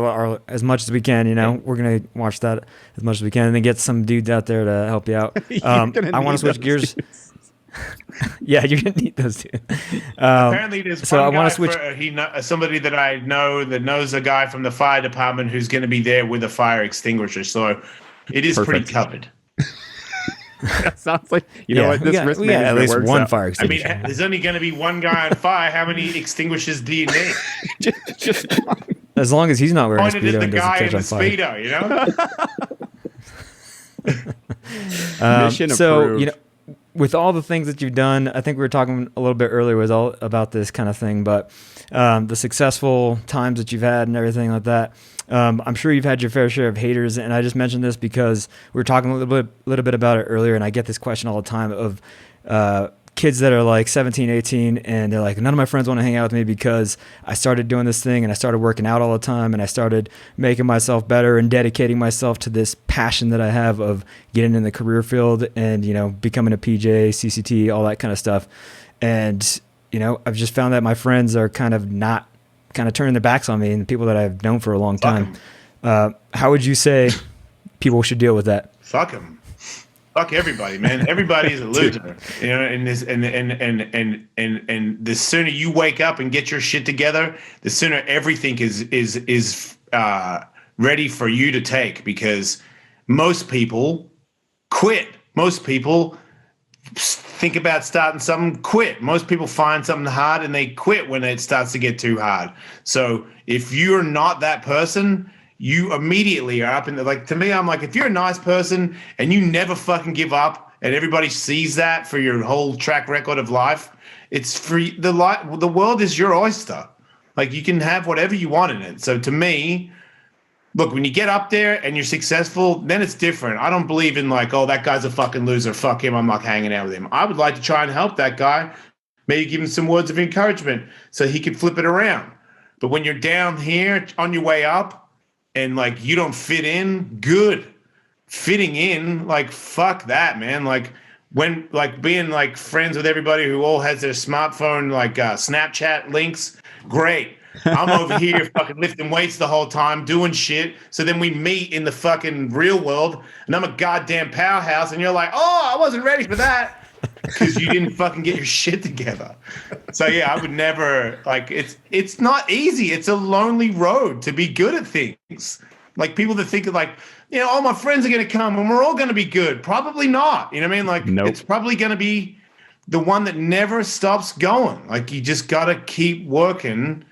as much as we can. You know, we're going to watch that as much as we can and then get some dudes out there to help you out. I want to switch gears. Yeah, you're gonna need those two. Apparently, there's one guy somebody that I know that knows a guy from the fire department who's going to be there with a fire extinguisher. So it is pretty covered. That sounds like know what this risk management at least one out. fire extinguisher. I mean, there's only going to be one guy on fire. How many extinguishers do you need? just as long as he's not wearing a Speedo the and guy doesn't in catch the on fire. Speedo, you know. Mission so approved. you know, with all the things that you've done, I think we were talking a little bit earlier was all about this kind of thing, but the successful times that you've had and everything like that. I'm sure you've had your fair share of haters, and I just mentioned this because we were talking a little bit about it earlier, and I get this question all the time of kids that are like 17, 18, and they're like, none of my friends want to hang out with me because I started doing this thing and I started working out all the time and I started making myself better and dedicating myself to this passion that I have of getting in the career field and, you know, becoming a PJ, CCT, all that kind of stuff. And, you know, I've just found that my friends are kind of turning their backs on me and the people that I've known for a long time. How would you say people should deal with that? Fuck them. Fuck everybody, man. Everybody's a loser, you know. And the sooner you wake up and get your shit together, the sooner everything is ready for you to take. Because most people quit. Most people think about starting something, quit. Most people find something hard and they quit when it starts to get too hard. So if you're not that person, you immediately are up in the, like, to me, I'm like, if you're a nice person and you never fucking give up and everybody sees that for your whole track record of life, it's free. The world is your oyster. Like, you can have whatever you want in it. So to me, look, when you get up there and you're successful, then it's different. I don't believe in like, oh, that guy's a fucking loser. Fuck him. I'm not hanging out with him. I would like to try and help that guy, maybe give him some words of encouragement so he could flip it around. But when you're down here on your way up, and like you don't fit in, good. Fitting in, like, fuck that, man. Like, when, like, being like friends with everybody who all has their smartphone, like Snapchat links, great. I'm over here fucking lifting weights the whole time, doing shit. So then we meet in the fucking real world, and I'm a goddamn powerhouse, and you're like, oh, I wasn't ready for that. Because you didn't fucking get your shit together. So yeah, I would never like it's not easy. It's a lonely road to be good at things. Like people that think of like, you know, all my friends are gonna come and we're all gonna be good. Probably not. You know what I mean? Like Nope. It's probably gonna be the one that never stops going. Like you just gotta keep working.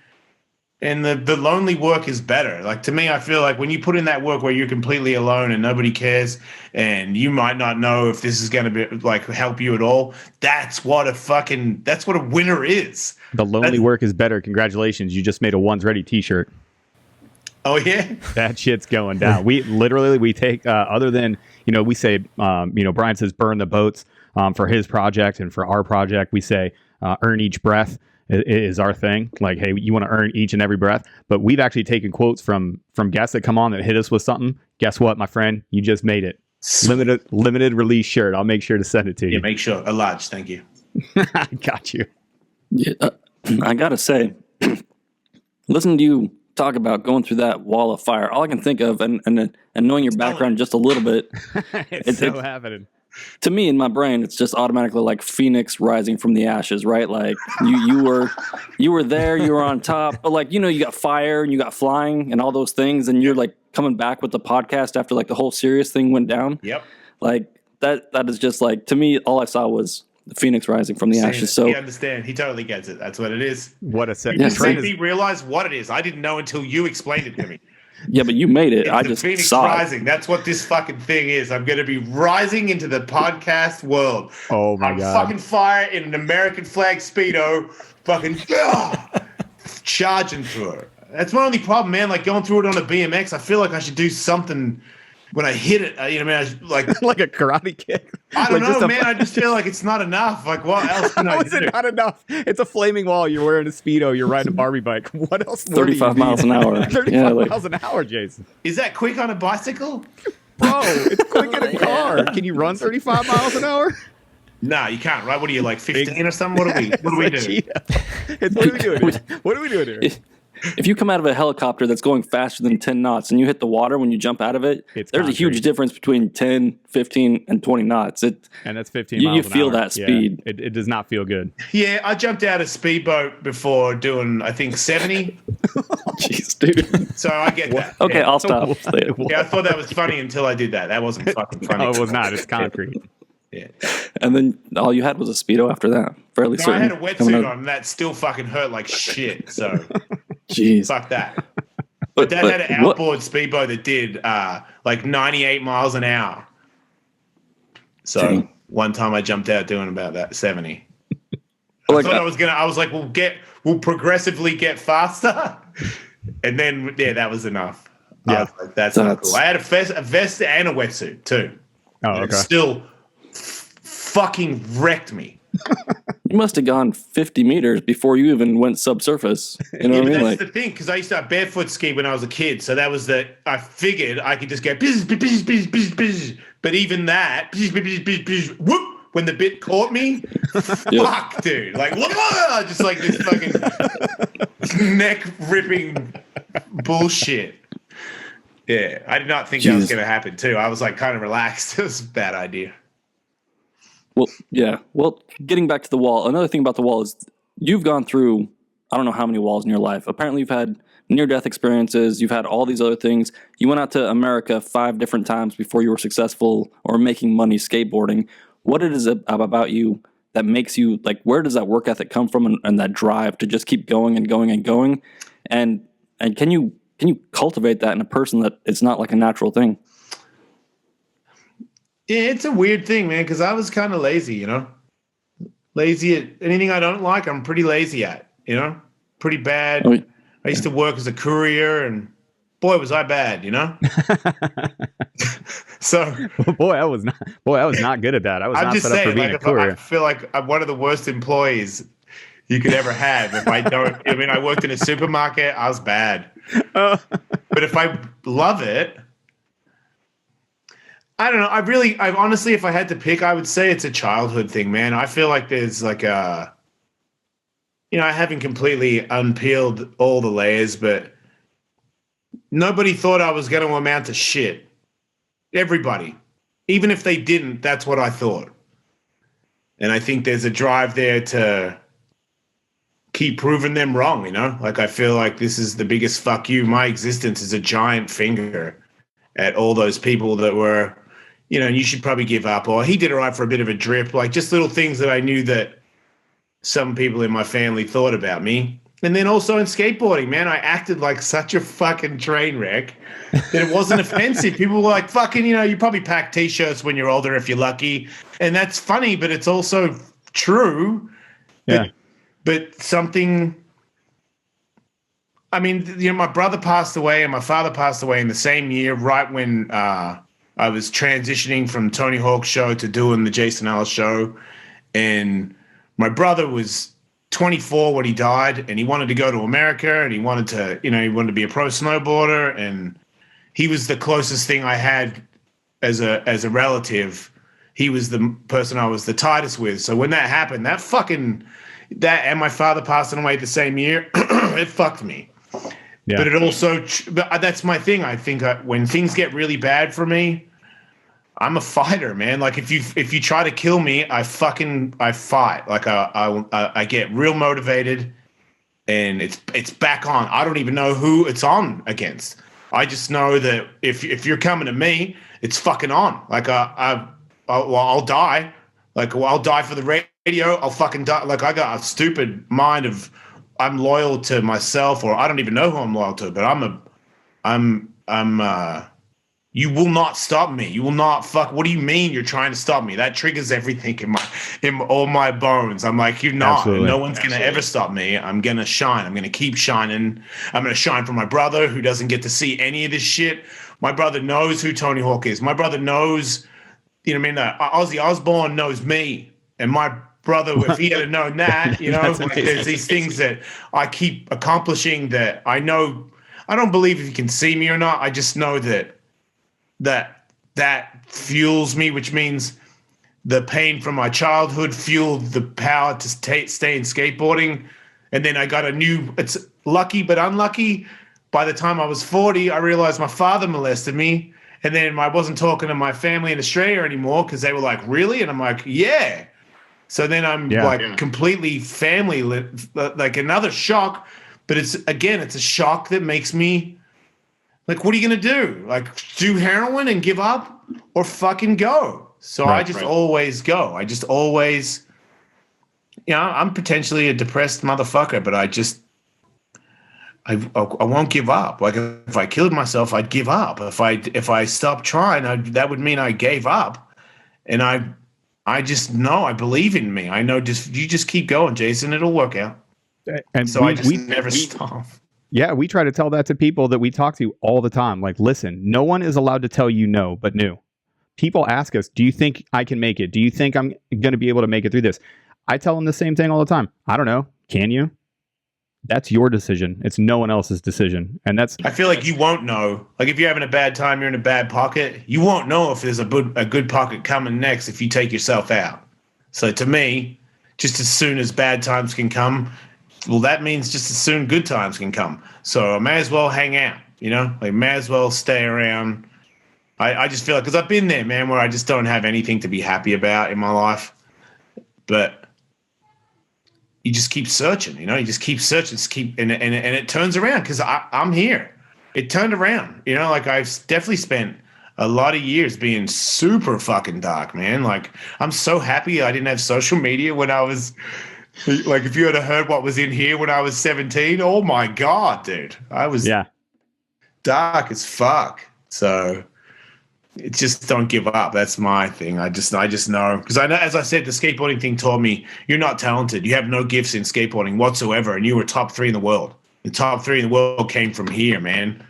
And the lonely work is better. Like to me, I feel like when you put in that work where you're completely alone and nobody cares, and you might not know if this is going to be like help you at all. That's what a winner is. The lonely work is better. Congratulations, you just made a One's Ready T-shirt. Oh yeah, that shit's going down. We take other than we say Brian says burn the boats for his project, and for our project we say earn each breath. Is our thing. Like, hey, you want to earn each and every breath. But we've actually taken quotes from guests that come on that hit us with something. Guess what, my friend? You just made it. Limited release shirt. I'll make sure to send it to you. Yeah, make sure. A large, thank you. I got you. Yeah, I gotta say, listening to you talk about going through that wall of fire, all I can think of, and knowing your background just a little bit, it's happening. To me, in my brain, it's just automatically like Phoenix rising from the ashes, right? Like you were there, you were on top, but like you got fire and you got flying and all those things, and you're like coming back with the podcast after like the whole serious thing went down. Yep. Like that is just like, to me, all I saw was the Phoenix rising from the ashes. So he understands. He totally gets it. That's what it is. What a second. You just made me realize what it is. I didn't know until you explained it to me. Yeah, but you made it. I just Phoenix saw rising. it. That's what this fucking thing is. I'm going to be rising into the podcast world. Oh my God. Fucking fire in an American flag Speedo, fucking charging through it. That's my only problem, man. Like going through it on a BMX, I feel like I should do something when I hit it. Like like a karate kick. I don't know, man. I just feel like it's not enough. Like what else can I do? How is it not enough? It's a flaming wall. You're wearing a Speedo. You're riding a Barbie bike. What else? 35 miles an hour. 35 miles an hour, Jason. Is that quick on a bicycle? Bro, it's quick in a car. Can you run 35 miles an hour? No, you can't, right? What are you, like 15 or something? What do we do? What are we doing here? What are we doing here? If you come out of a helicopter that's going faster than 10 knots and you hit the water when you jump out of it, there's a huge difference between 10, 15, and 20 knots. And that's 15 miles you feel an hour. that speed. Yeah, it does not feel good. Yeah, I jumped out of speedboat before doing, I think, 70. Jeez, dude. So I get that. Okay, yeah. I'll stop. Yeah, I thought that was funny until I did that. That wasn't fucking funny. No, it was not. It's concrete. Yeah. And then all you had was a Speedo after that. Fairly No, certain. I had a wetsuit on, and that still fucking hurt like shit. So, jeez. Fuck that. But Dad had an outboard speedboat that did like 98 miles an hour. So one time I jumped out doing about that 70. I was like, we'll progressively get faster, and then that was enough. Yeah, I was like, that's not cool. I had a vest and a wetsuit too. Oh, okay. It still fucking wrecked me. You must have gone 50 meters before you even went subsurface. You know what I mean? That's the thing, because I used to barefoot ski when I was a kid, so that was I figured I could just go but even that whoop, when the bit caught me, fuck, dude, like just like this fucking neck ripping bullshit. Yeah, I did not think that was going to happen too. I was like kind of relaxed. It was a bad idea. Well, yeah. Well, getting back to the wall, another thing about the wall is you've gone through, I don't know how many walls in your life. Apparently you've had near-death experiences. You've had all these other things. You went out to America 5 different times before you were successful or making money skateboarding. What is it about you that makes you, like, where does that work ethic come from and that drive to just keep going and going and going? And can you cultivate that in a person that it's not like a natural thing? Yeah, it's a weird thing, man, because I was kind of lazy, you know? Lazy at anything I don't like, I'm pretty lazy at, you know? Pretty bad. I used to work as a courier, and boy, was I bad, you know? So, boy, I was not good at that. I was not set up for being a courier. I feel like I'm one of the worst employees you could ever have. If I don't, I mean, I worked in a supermarket, I was bad. But if I love it, I don't know. I honestly, if I had to pick, I would say it's a childhood thing, man. I feel like there's like I haven't completely unpeeled all the layers, but nobody thought I was going to amount to shit. Everybody. Even if they didn't, that's what I thought. And I think there's a drive there to keep proving them wrong, Like, I feel like this is the biggest fuck you. My existence is a giant finger at all those people that were, you should probably give up. Or he did all right for a bit of a drip. Like, just little things that I knew that some people in my family thought about me. And then also in skateboarding, man, I acted like such a fucking train wreck that it wasn't offensive. People were like, fucking, you probably pack T-shirts when you're older if you're lucky. And that's funny, but it's also true. Yeah. But something, I mean, my brother passed away and my father passed away in the same year, right when I was transitioning from Tony Hawk's show to doing the Jason Ellis Show. And my brother was 24 when he died, and he wanted to go to America, and he wanted to be a pro snowboarder, and he was the closest thing I had as a relative. He was the person I was the tightest with. So when that happened, and my father passing away the same year, it fucked me. Yeah. But it also, that's my thing. I think when things get really bad for me, I'm a fighter, man. Like if you try to kill me, I fight. Like I get real motivated, and it's back on. I don't even know who it's on against. I just know that if you're coming to me, it's fucking on. Like I'll die. Like I'll die for the radio. I'll fucking die. Like I got a stupid mind of I'm loyal to myself, or I don't even know who I'm loyal to. But you will not stop me. You will not fuck. What do you mean you're trying to stop me? That triggers everything in all my bones. I'm like, you're not. Absolutely. No one's going to ever stop me. I'm going to shine. I'm going to keep shining. I'm going to shine for my brother who doesn't get to see any of this shit. My brother knows who Tony Hawk is. My brother knows, Ozzy Osbourne knows me. And my brother, if he had known that, like there's these things that I keep accomplishing that I know. I don't believe if you can see me or not. I just know that fuels me, which means the pain from my childhood fueled the power to stay in skateboarding. And then I got it's lucky but unlucky. By the time I was 40, I realized my father molested me. And then I wasn't talking to my family in Australia anymore because they were like, really? And I'm like, yeah. So then I'm completely family, like another shock. But it's a shock that makes me, like, what are you going to do? Like, do heroin and give up or fucking go? So I just always go. I just always, I'm potentially a depressed motherfucker, but I won't give up. Like, if I killed myself, I'd give up. If I stopped trying, that would mean I gave up. And I just know, I believe in me. I know you just keep going, Jason. It'll work out. And so I just never stop. Yeah, we try to tell that to people that we talk to all the time. Like, listen, no one is allowed to tell you no, but new. People ask us, do you think I can make it? Do you think I'm going to be able to make it through this? I tell them the same thing all the time. I don't know. Can you? That's your decision. It's no one else's decision. And I feel like you won't know. Like if you're having a bad time, you're in a bad pocket, you won't know if there's a good pocket coming next if you take yourself out. So to me, just as soon as bad times can come, well, that means just as soon good times can come. So I may as well hang out, like may as well stay around. I just feel like, because I've been there, man, where I just don't have anything to be happy about in my life. But you just keep searching, you just keep searching, and it turns around because I'm here. It turned around, like I've definitely spent a lot of years being super fucking dark, man. Like I'm so happy I didn't have social media when I was. Like if you had heard what was in here when I was 17, oh my God, dude. I was dark as fuck. So it's just don't give up. That's my thing. I just know. Because I know, as I said, the skateboarding thing taught me you're not talented. You have no gifts in skateboarding whatsoever. And you were top 3 in the world. The top 3 in the world came from here, man.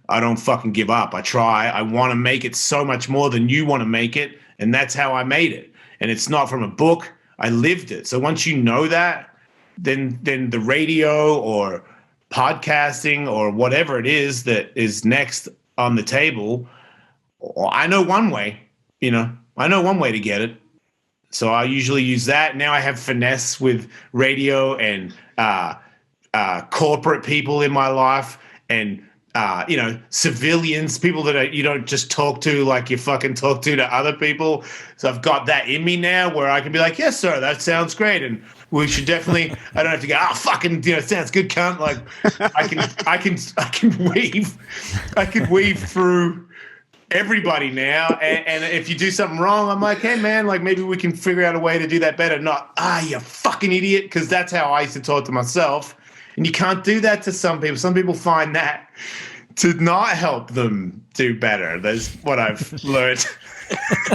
I don't fucking give up. I try. I want to make it so much more than you want to make it. And that's how I made it. And it's not from a book. I lived it. So once you know that, then the radio or podcasting or whatever it is that is next on the table, I know one way, I know one way to get it. So I usually use that. Now I have finesse with radio and corporate people in my life, and civilians, people that you don't just talk to like you fucking talk to other people. So I've got that in me now where I can be like, yes, sir, that sounds great. And we should definitely, I don't have to go, fucking, sounds good, cunt. Like I can weave through everybody now. And if you do something wrong, I'm like, hey man, like maybe we can figure out a way to do that better. Not, you fucking idiot. Cause that's how I used to talk to myself. And you can't do that to some people. Some people find that to not help them do better. That's what I've learned.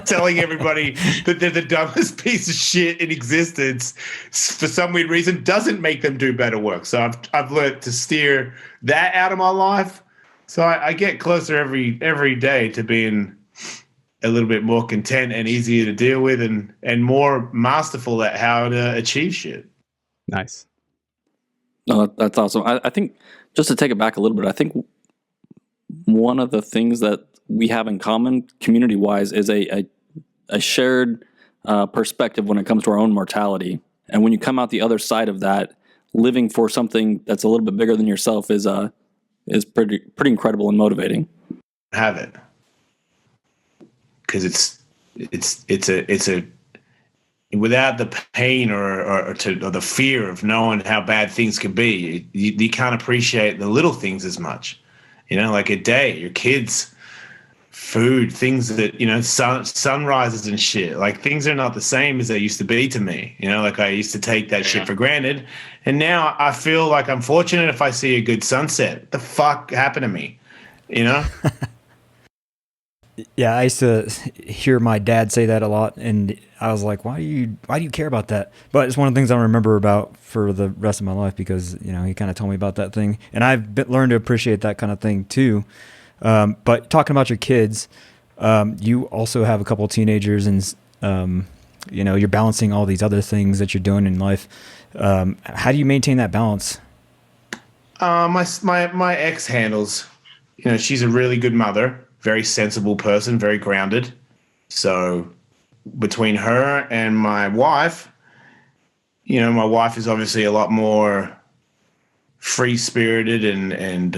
Telling everybody that they're the dumbest piece of shit in existence for some weird reason doesn't make them do better work. So I've learned to steer that out of my life. So I get closer every day to being a little bit more content and easier to deal with and more masterful at how to achieve shit. Nice. No, that's awesome. I think just to take it back a little bit, I think one of the things that we have in common community-wise is a shared perspective when it comes to our own mortality. And when you come out the other side of that, living for something that's a little bit bigger than yourself is pretty incredible and motivating. Have it, because it's a without the pain or the fear of knowing how bad things can be, you can't appreciate the little things as much. Like a day, your kids, food, things that, sunrises and shit. Like things are not the same as they used to be to me. Like I used to take that shit for granted. And now I feel like I'm fortunate if I see a good sunset. What the fuck happened to me? Yeah, I used to hear my dad say that a lot, and I was like, why do you care about that? But it's one of the things I remember about for the rest of my life because, he kind of told me about that thing. And I've learned to appreciate that kind of thing too. But talking about your kids, you also have a couple of teenagers and, you're balancing all these other things that you're doing in life. How do you maintain that balance? My ex handles, she's a really good mother. Very sensible person, very grounded. So between her and my wife, my wife is obviously a lot more free-spirited and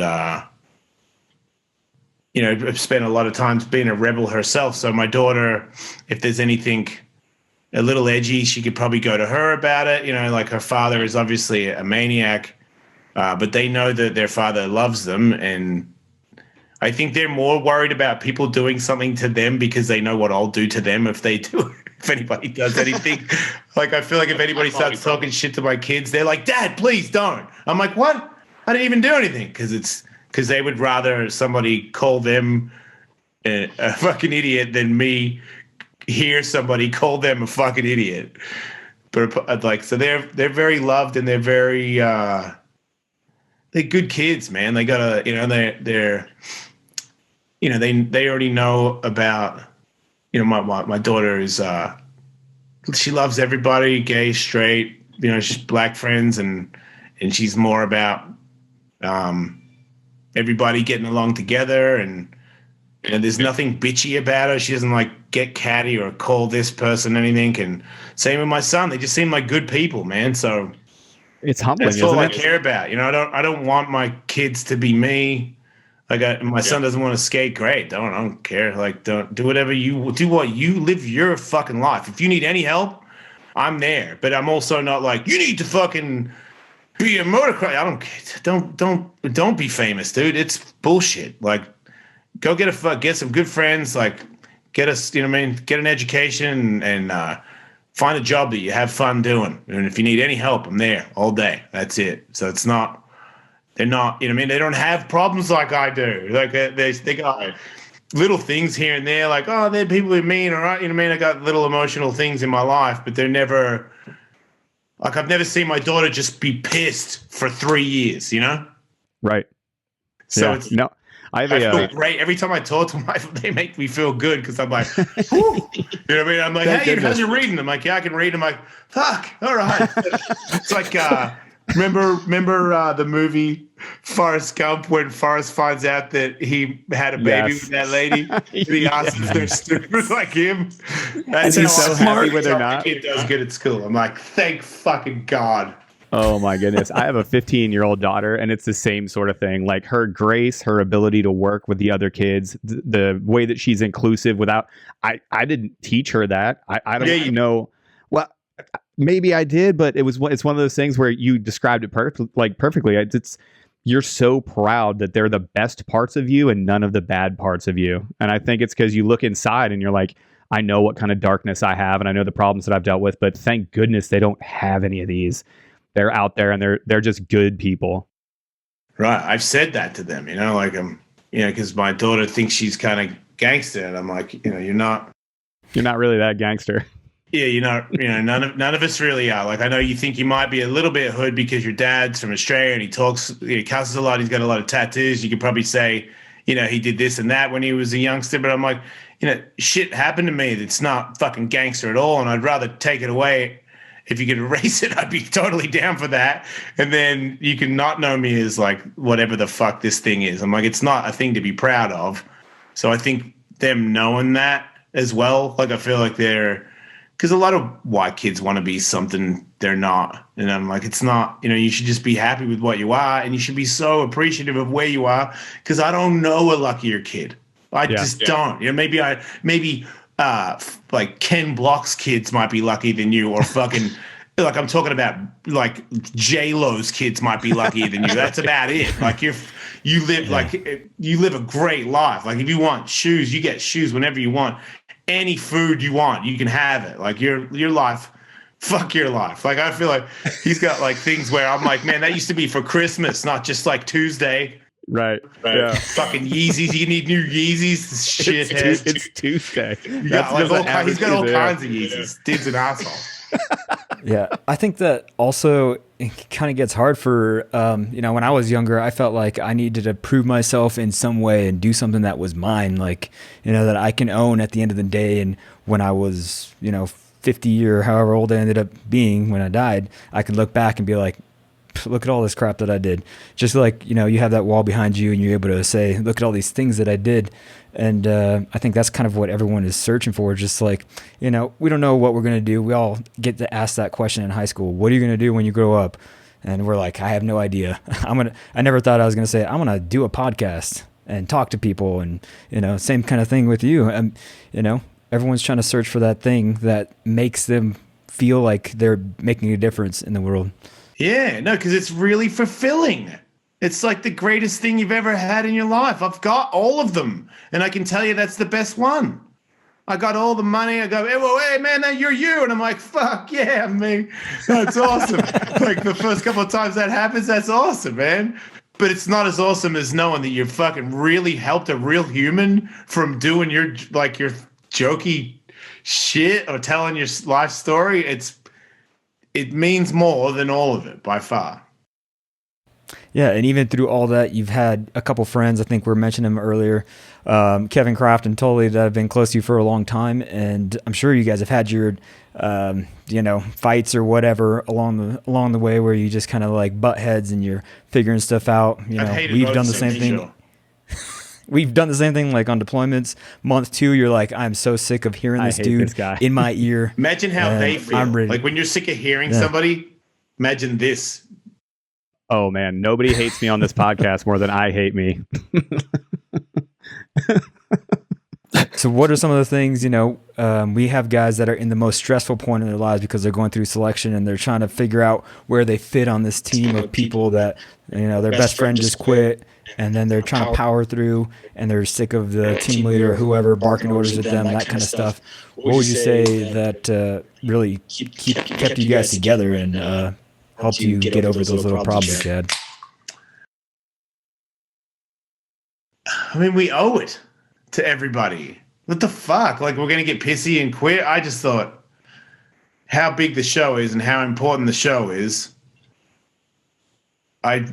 spent a lot of times being a rebel herself. So my daughter, if there's anything a little edgy, she could probably go to her about it. Like her father is obviously a maniac, but they know that their father loves them, and I think they're more worried about people doing something to them because they know what I'll do to them if anybody does anything. Like, I feel like if anybody starts talking shit to my kids, they're like, Dad, please don't. I'm like, what? I didn't even do anything. Because they would rather somebody call them a fucking idiot than me hear somebody call them a fucking idiot. But so they're very loved and they're very, they're good kids, man. They gotta, they're they already know about, my daughter is, she loves everybody, gay, straight, she's black friends, and she's more about everybody getting along together, and there's nothing bitchy about her. She doesn't get catty or call this person anything. And same with my son. They just seem like good people, man. So it's humbling. That's all I care about. I don't want my kids to be me. My son doesn't want to skate. Great. I don't care. Don't do whatever you do. What you live your fucking life. If you need any help, I'm there. But I'm also not like, you need to fucking be a motocross. I don't care. Don't be famous, dude. It's bullshit. Go get some good friends. Get us, get an education and find a job that you have fun doing. And if you need any help, I'm there all day. That's it. So it's not. They're not, they don't have problems like I do. They got little things here and there, they're people who mean, all right, I got little emotional things in my life, but they're never, I've never seen my daughter just be pissed for 3 years, Right. So yeah. I feel great. Every time I talk to them, they make me feel good because I'm like, whew. I'm like, hey, how's you reading? I'm like, yeah, I can read. I'm like, fuck, all right. It's remember the movie Forrest Gump when Forrest finds out that he had a baby with that lady? And he asks if they're stupid like him. That's he's so happy with her not. Kid does good at school. I'm like, thank fucking God. Oh my goodness. I have a 15-year-old daughter, and it's the same sort of thing. Like her grace, her ability to work with the other kids, the way that she's inclusive without, I didn't teach her that. I don't know. Well, maybe I did, but it's one of those things where you described it perfectly. You're so proud that they're the best parts of you and none of the bad parts of you. And I think it's because you look inside and you're like, I know what kind of darkness I have and I know the problems that I've dealt with, but thank goodness they don't have any of these. They're out there and they're just good people. Right. I've said that to them, like because my daughter thinks she's kind of gangster, and I'm like, you're not really that gangster. Yeah, none of us really are. Like, I know you think you might be a little bit hood because your dad's from Australia and he cusses a lot. He's got a lot of tattoos. You could probably say, he did this and that when he was a youngster. But I'm like, shit happened to me that's not fucking gangster at all, and I'd rather take it away. If you could erase it, I'd be totally down for that. And then you can not know me as like whatever the fuck this thing is. I'm like, it's not a thing to be proud of. So I think them knowing that as well, like I feel like because a lot of white kids want to be something they're not. And I'm like, it's not, you should just be happy with what you are. And you should be so appreciative of where you are. Because I don't know a luckier kid. I just don't. Maybe like Ken Block's kids might be lucky than you, or fucking like I'm talking about like J-Lo's kids might be luckier than you. That's about it. Like you live a great life. Like if you want shoes, you get shoes whenever you want. Any food you want, you can have it. Like your life, fuck your life. Like I feel like he's got like things where I'm like, man, that used to be for Christmas, not just like Tuesday. Right. Yeah. Fucking Yeezys. You need new Yeezys. Shithead. It's Tuesday. He's got all kinds of Yeezys. Dude's an asshole. Yeah. I think that also it kind of gets hard for, when I was younger, I felt like I needed to prove myself in some way and do something that was mine, like, that I can own at the end of the day. And when I was, 50 or however old I ended up being when I died, I could look back and be like, look at all this crap that I did. Just like, you have that wall behind you and you're able to say, look at all these things that I did. And I think that's kind of what everyone is searching for. Just like, we don't know what we're going to do. We all get to ask that question in high school. What are you going to do when you grow up? And we're like, I have no idea. I never thought I was going to say, I'm going to do a podcast and talk to people. And, same kind of thing with you. Everyone's trying to search for that thing that makes them feel like they're making a difference in the world. Yeah, no, because it's really fulfilling. It's like the greatest thing you've ever had in your life. I've got all of them, and I can tell you that's the best one. I got all the money. I go, hey man, you're you. And I'm like, fuck yeah, me. That's awesome. Like the first couple of times that happens, that's awesome, man. But it's not as awesome as knowing that you fucking really helped a real human from doing your jokey shit or telling your life story. It means more than all of it by far. Yeah, and even through all that, you've had a couple friends, I think we mentioned them earlier, Kevin Kraft and Tully, that have been close to you for a long time, and I'm sure you guys have had your, fights or whatever along the way where you just kind of like butt heads and you're figuring stuff out. We've done the same thing. We've done the same thing like on deployments. Month 2, you're like, I'm so sick of hearing this dude in my ear. Imagine how they feel. Like when you're sick of hearing somebody, imagine this. Oh man, nobody hates me on this podcast more than I hate me. So what are some of the things, we have guys that are in the most stressful point in their lives because they're going through selection and they're trying to figure out where they fit on this team of people that, their best friend just quit. And then they're trying to power through, and they're sick of the team leader or whoever barking orders at them, that kind of stuff. What would you say that really kept you guys together and helped you get over those little problems you had? I mean, we owe it to everybody. What the fuck? Like, we're going to get pissy and quit? I just thought how big the show is and how important the show is.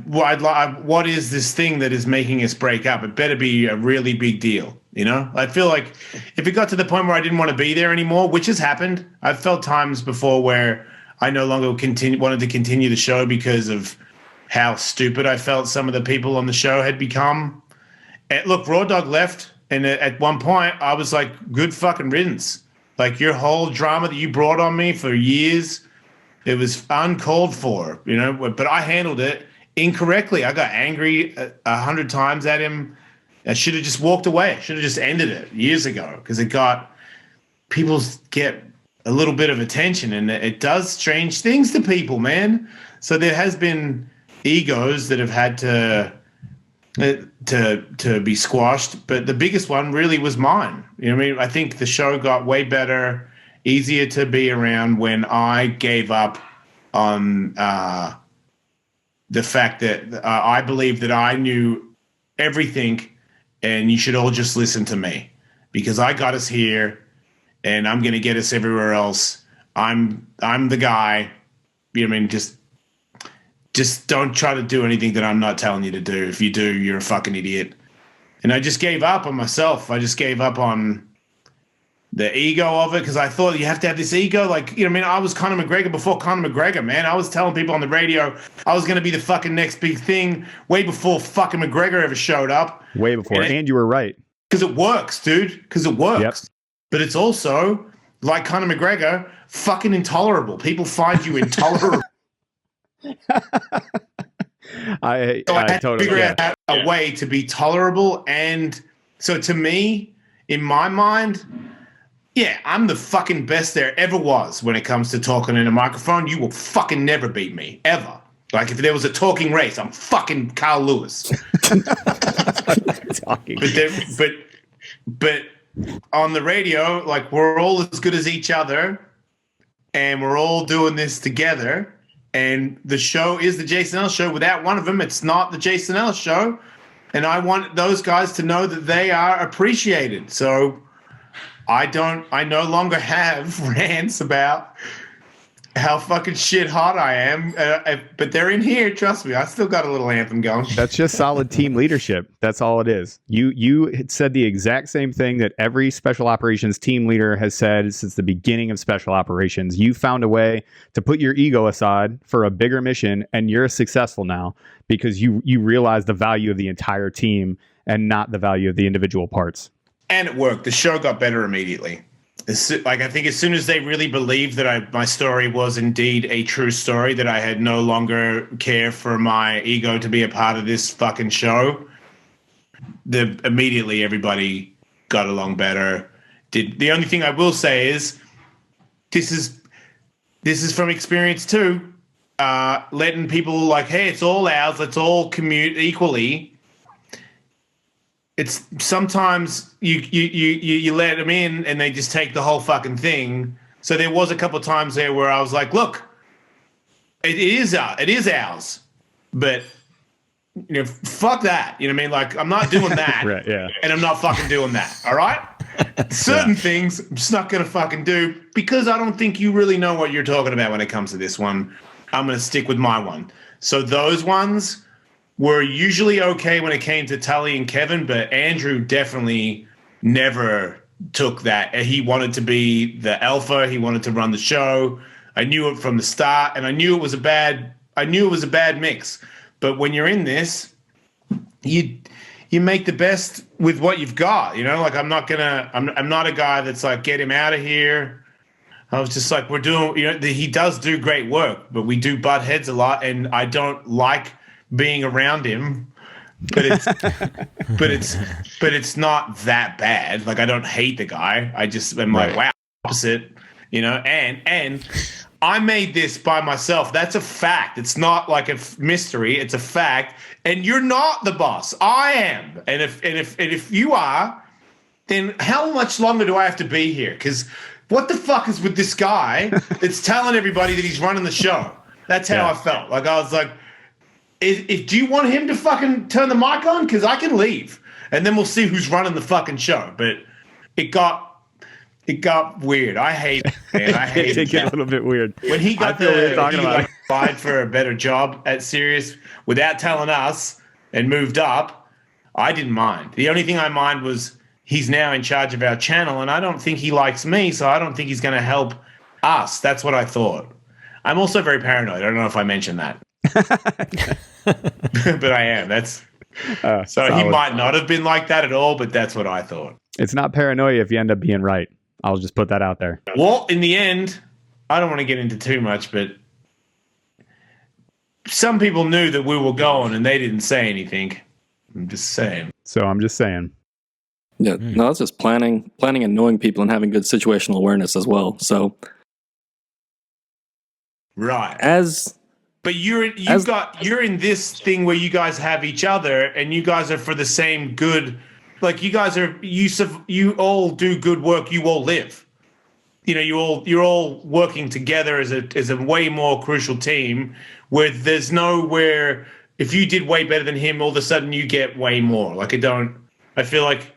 What is this thing that is making us break up? It better be a really big deal, I feel like if it got to the point where I didn't want to be there anymore, which has happened, I've felt times before where I no longer wanted to continue the show because of how stupid I felt some of the people on the show had become. And look, Raw Dog left, and at one point I was like, good fucking riddance. Like your whole drama that you brought on me for years It was uncalled for, you know, but I handled it incorrectly. I got angry 100 times at him. I should have just walked away. Should have just ended it years ago, because people get a little bit of attention, and it does strange things to people, man. So there has been egos that have had to be squashed, but the biggest one really was mine. You know what I mean? I think the show got way better, easier to be around when I gave up on the fact that I believed that I knew everything, and you should all just listen to me because I got us here, and I'm going to get us everywhere else. I'm the guy. You know what I mean? Just don't try to do anything that I'm not telling you to do. If you do, you're a fucking idiot. And I just gave up on myself. I just gave up on the ego of it, because I thought you have to have this ego. Like, you know what I mean? I was Conor McGregor before Conor McGregor, man. I was telling people on the radio I was going to be the fucking next big thing way before fucking McGregor ever showed up. Way before. And you were right. Because it works, dude. Because it works. Yep. But it's also, like Conor McGregor, fucking intolerable. People find you intolerable. I had totally to figure out a way to be tolerable. And so to me, in my mind, yeah, I'm the fucking best there ever was when it comes to talking in a microphone. You will fucking never beat me, ever. Like, if there was a talking race, I'm fucking Carl Lewis. Talking. But on the radio, like, we're all as good as each other, and we're all doing this together. And the show is the Jason Ellis Show. Without one of them, it's not the Jason Ellis Show. And I want those guys to know that they are appreciated. So I no longer have rants about how fucking shit hot I am. But they're in here, trust me. I still got a little anthem going. That's just solid team leadership. That's all it is. You said the exact same thing that every special operations team leader has said since the beginning of special operations. You found a way to put your ego aside for a bigger mission, and you're successful now because you realize the value of the entire team and not the value of the individual parts. And it worked. The show got better immediately. Like, I think as soon as they really believed that my story was indeed a true story, that I had no longer care for my ego to be a part of this fucking show, immediately everybody got along better. The only thing I will say is this is from experience too. Letting people like, hey, it's all ours. Let's all commute equally. It's sometimes you let them in and they just take the whole fucking thing. So there was a couple of times there where I was like, look, it is ours, but you know, fuck that. You know what I mean? Like, I'm not doing that. Right, yeah. And I'm not fucking doing that. All right. Certain things I'm just not going to fucking do because I don't think you really know what you're talking about when it comes to this one. I'm going to stick with my one. So those ones were usually okay when it came to Tully and Kevin, but Andrew definitely never took that. He wanted to be the alpha. He wanted to run the show. I knew it from the start, and I knew it was a bad mix. But when you're in this, you make the best with what you've got. You know, like, I'm not a guy that's like, get him out of here. I was just like, we're doing, you know, he does do great work, but we do butt heads a lot, and I don't like being around him, but it's not that bad. Like, I don't hate the guy. I just am like, wow, opposite, you know. And I made this by myself. That's a fact. It's not like a mystery. It's a fact. And you're not the boss. I am. And if you are, then how much longer do I have to be here? Because what the fuck is with this guy that's telling everybody that he's running the show? That's how I felt. Like, I was like, do you want him to fucking turn the mic on? Because I can leave, and then we'll see who's running the fucking show. But it got weird. I hate it, man. I hate it. Get a little bit weird. When he got applied for a better job at Sirius without telling us and moved up, I didn't mind. The only thing I mind was he's now in charge of our channel, and I don't think he likes me, so I don't think he's going to help us. That's what I thought. I'm also very paranoid. I don't know if I mentioned that. But I am. That's so he might not have been like that at all, but that's what I thought. It's not paranoia if you end up being right. I'll just put that out there. Well, in the end, I don't want to get into too much, but some people knew that we were going and they didn't say anything. I'm just saying. So I'm just saying. Yeah, no, that's just planning and knowing people and having good situational awareness as well. So, Right. But you're in this thing where you guys have each other and you guys are for the same good. Like you guys are, you all do good work. You all live. You know, you're all working together as a way more crucial team. Where there's nowhere, if you did way better than him, all of a sudden you get way more. Like I feel like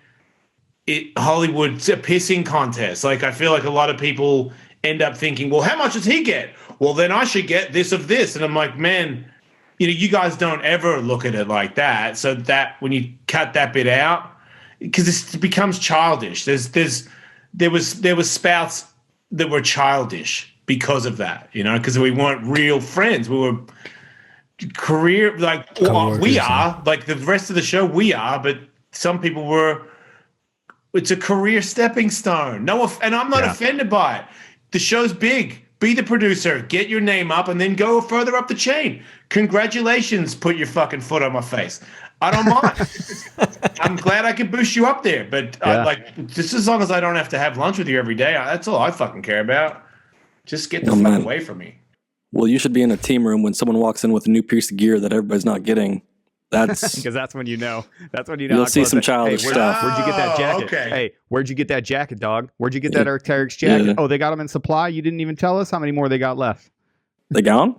Hollywood's a pissing contest. Like I feel like a lot of people end up thinking, well, how much does he get? Well, then I should get this of this. And I'm like, man, you know, you guys don't ever look at it like that. So that when you cut that bit out, because it becomes childish. There was spouts that were childish because of that, you know, because we weren't real friends. We were career, like we are, like the rest of the show, we are, but some people were. It's a career stepping stone. And I'm not offended by it. The show's big. Be the producer. Get your name up, and then go further up the chain. Congratulations. Put your fucking foot on my face. I don't mind. I'm glad I could boost you up there, but just as long as I don't have to have lunch with you every day, that's all I fucking care about. Just get the fuck away from me. Well, you should be in a team room when someone walks in with a new piece of gear that everybody's not getting. That's because that's when you know. That's when you know. You'll see some childish stuff. Where'd you get that jacket? Okay. Hey, where'd you get that jacket, dog? Where'd you get that Arc'teryx jacket? Yeah. Oh, they got them in supply. You didn't even tell us how many more they got left. They gone?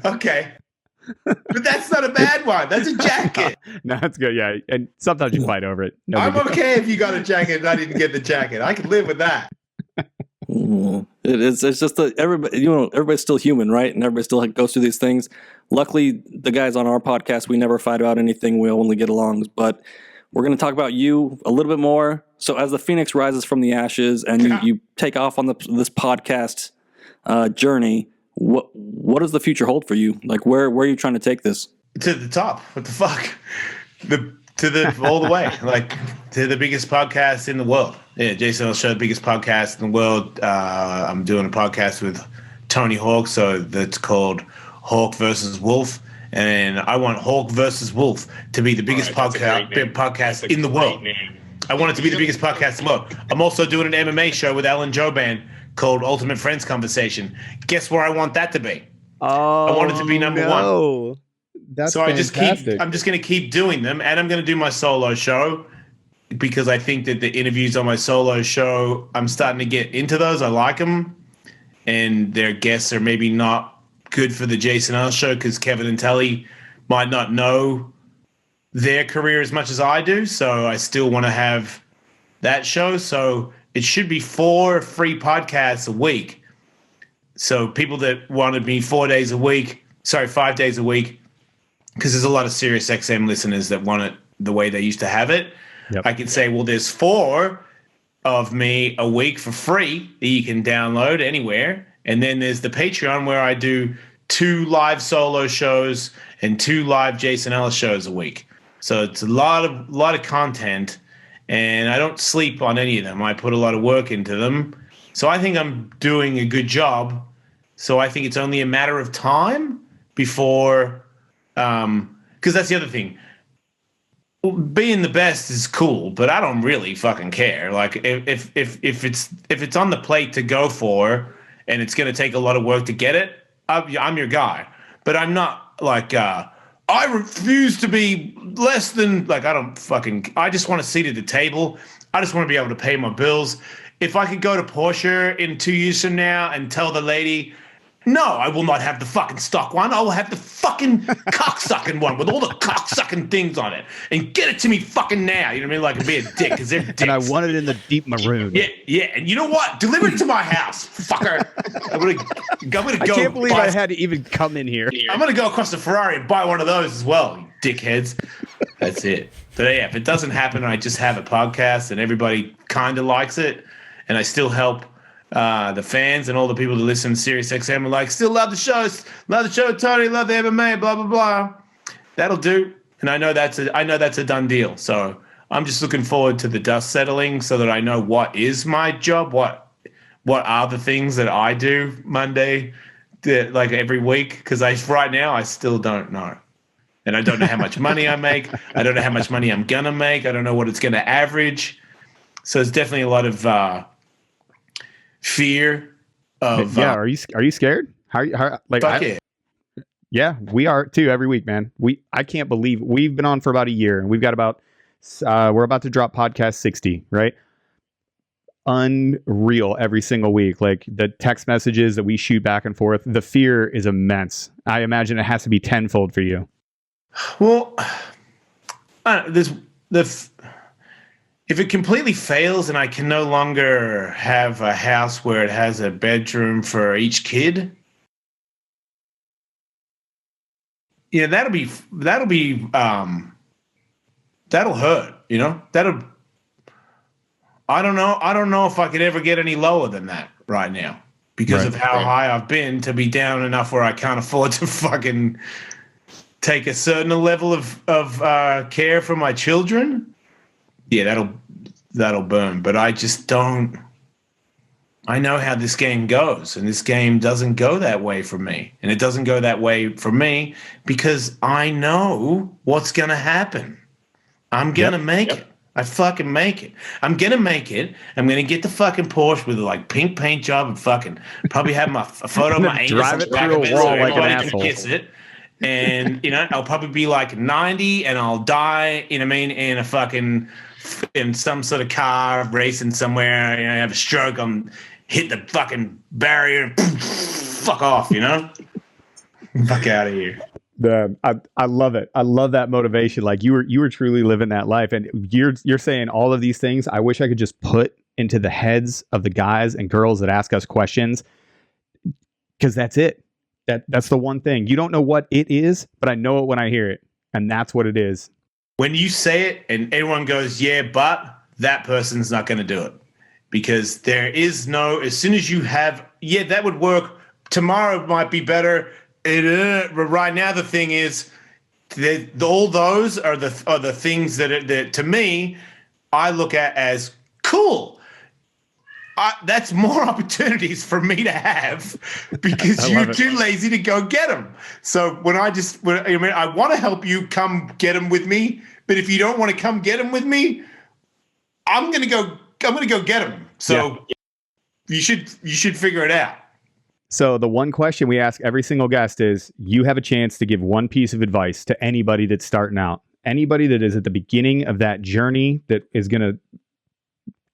Okay. But that's not a bad one. That's a jacket. No, that's good. Yeah, and sometimes you fight over it. No I'm big deal. okay if you got a jacket and I didn't get the jacket. I can live with that. It's just that everybody's still human, right? And everybody still goes through these things. Luckily, the guys on our podcast, we never fight about anything. We only get along. But we're going to talk about you a little bit more. So as the phoenix rises from the ashes and you take off on this podcast journey, what does the future hold for you? Like, where are you trying to take this? To the top. What the fuck? All the way. Like, to the biggest podcast in the world. Yeah, Jason Ellis Show, the biggest podcast in the world. I'm doing a podcast with Tony Hawk, so that's called Hawk versus Wolf. And I want Hawk versus Wolf to be the biggest podcast in the world. I want it to be the biggest podcast in the world. I'm also doing an MMA show with Alan Joban called Ultimate Friends Conversation. Guess where I want that to be? I want it to be number one. That's so fantastic. I'm just going to keep doing them, and I'm going to do my solo show because I think that the interviews on my solo show, I'm starting to get into those. I like them, and their guests are maybe not good for the Jason Ellis Show because Kevin and Telly might not know their career as much as I do. So I still want to have that show. So it should be 4 free podcasts a week. So people that wanted me 5 days a week, because there's a lot of Sirius XM listeners that want it the way they used to have it. Yep. I could say, well, there's 4 of me a week for free that you can download anywhere. And then there's the Patreon where I do 2 live solo shows and 2 live Jason Ellis shows a week. So it's a lot of content, and I don't sleep on any of them. I put a lot of work into them. So I think I'm doing a good job. So I think it's only a matter of time before... because that's the other thing. Being the best is cool, but I don't really fucking care. Like if it's on the plate to go for, and it's going to take a lot of work to get it, I'm your guy. But I'm not like I refuse to be less than like I just want a seat at the table. I just want to be able to pay my bills. If I could go to Porsche in 2 years from now and tell the lady, no, I will not have the fucking stock one. I will have the fucking cocksucking one with all the cocksucking things on it. And get it to me fucking now. You know what I mean? Like, it'd be a dick, because they're dicks. And I want it in the deep maroon. Yeah. And you know what? Deliver it to my house, fucker. I'm gonna go. I can't believe I had to even come in here. I'm going to go across the Ferrari and buy one of those as well, you dickheads. That's it. But yeah, if it doesn't happen, I just have a podcast and everybody kind of likes it, and I still help the fans and all the people that listen to Sirius XM are like, still love the show, Tony, love the MMA, blah blah blah. That'll do, and I know that's a done deal. So I'm just looking forward to the dust settling, so that I know what is my job, what what are the things that I do Monday, like every week, because right now I still don't know. And I don't know how much money I make. I don't know how much money I'm going to make. I don't know what it's going to average. So it's definitely a lot of fear of... yeah, are you scared? Fuck it. Yeah, we are too every week, man. I can't believe we've been on for about a year and we've got we're about to drop podcast 60, right? Unreal every single week. Like the text messages that we shoot back and forth, the fear is immense. I imagine it has to be tenfold for you. Well, if it completely fails and I can no longer have a house where it has a bedroom for each kid, yeah, that'll hurt, you know? I don't know if I could ever get any lower than that right now because of how high I've been to be down enough where I can't afford to fucking take a certain level of care for my children. Yeah, that'll burn. But I just don't. I know how this game goes, and this game doesn't go that way for me. And it doesn't go that way for me because I know what's gonna happen. I'm gonna make it. I fucking make it. I'm gonna make it. I'm gonna get the fucking Porsche with a like pink paint job and fucking probably have a photo of my anus drive it through a wall like an asshole. Kiss it. And you know, I'll probably be like 90 and I'll die, you know what I mean, in some sort of car racing somewhere, you know, have a stroke, hit the fucking barrier and fuck off, you know? Fuck out of here. I love it. I love that motivation. Like you were truly living that life. And you're saying all of these things I wish I could just put into the heads of the guys and girls that ask us questions. Because that's it. That's the one thing. You don't know what it is, but I know it when I hear it. And that's what it is. When you say it and everyone goes, yeah, but that person's not going to do it. Because there is no, as soon as you have, yeah, that would work. Tomorrow might be better. Right now, the thing is, all those are the things that to me, I look at as cool. That's more opportunities for me to have because you're too lazy to go get them. So I want to help you come get them with me. But if you don't want to come get them with me, I'm gonna go get them. So you should figure it out. So the one question we ask every single guest is, you have a chance to give one piece of advice to anybody that's starting out, anybody that is at the beginning of that journey that is going to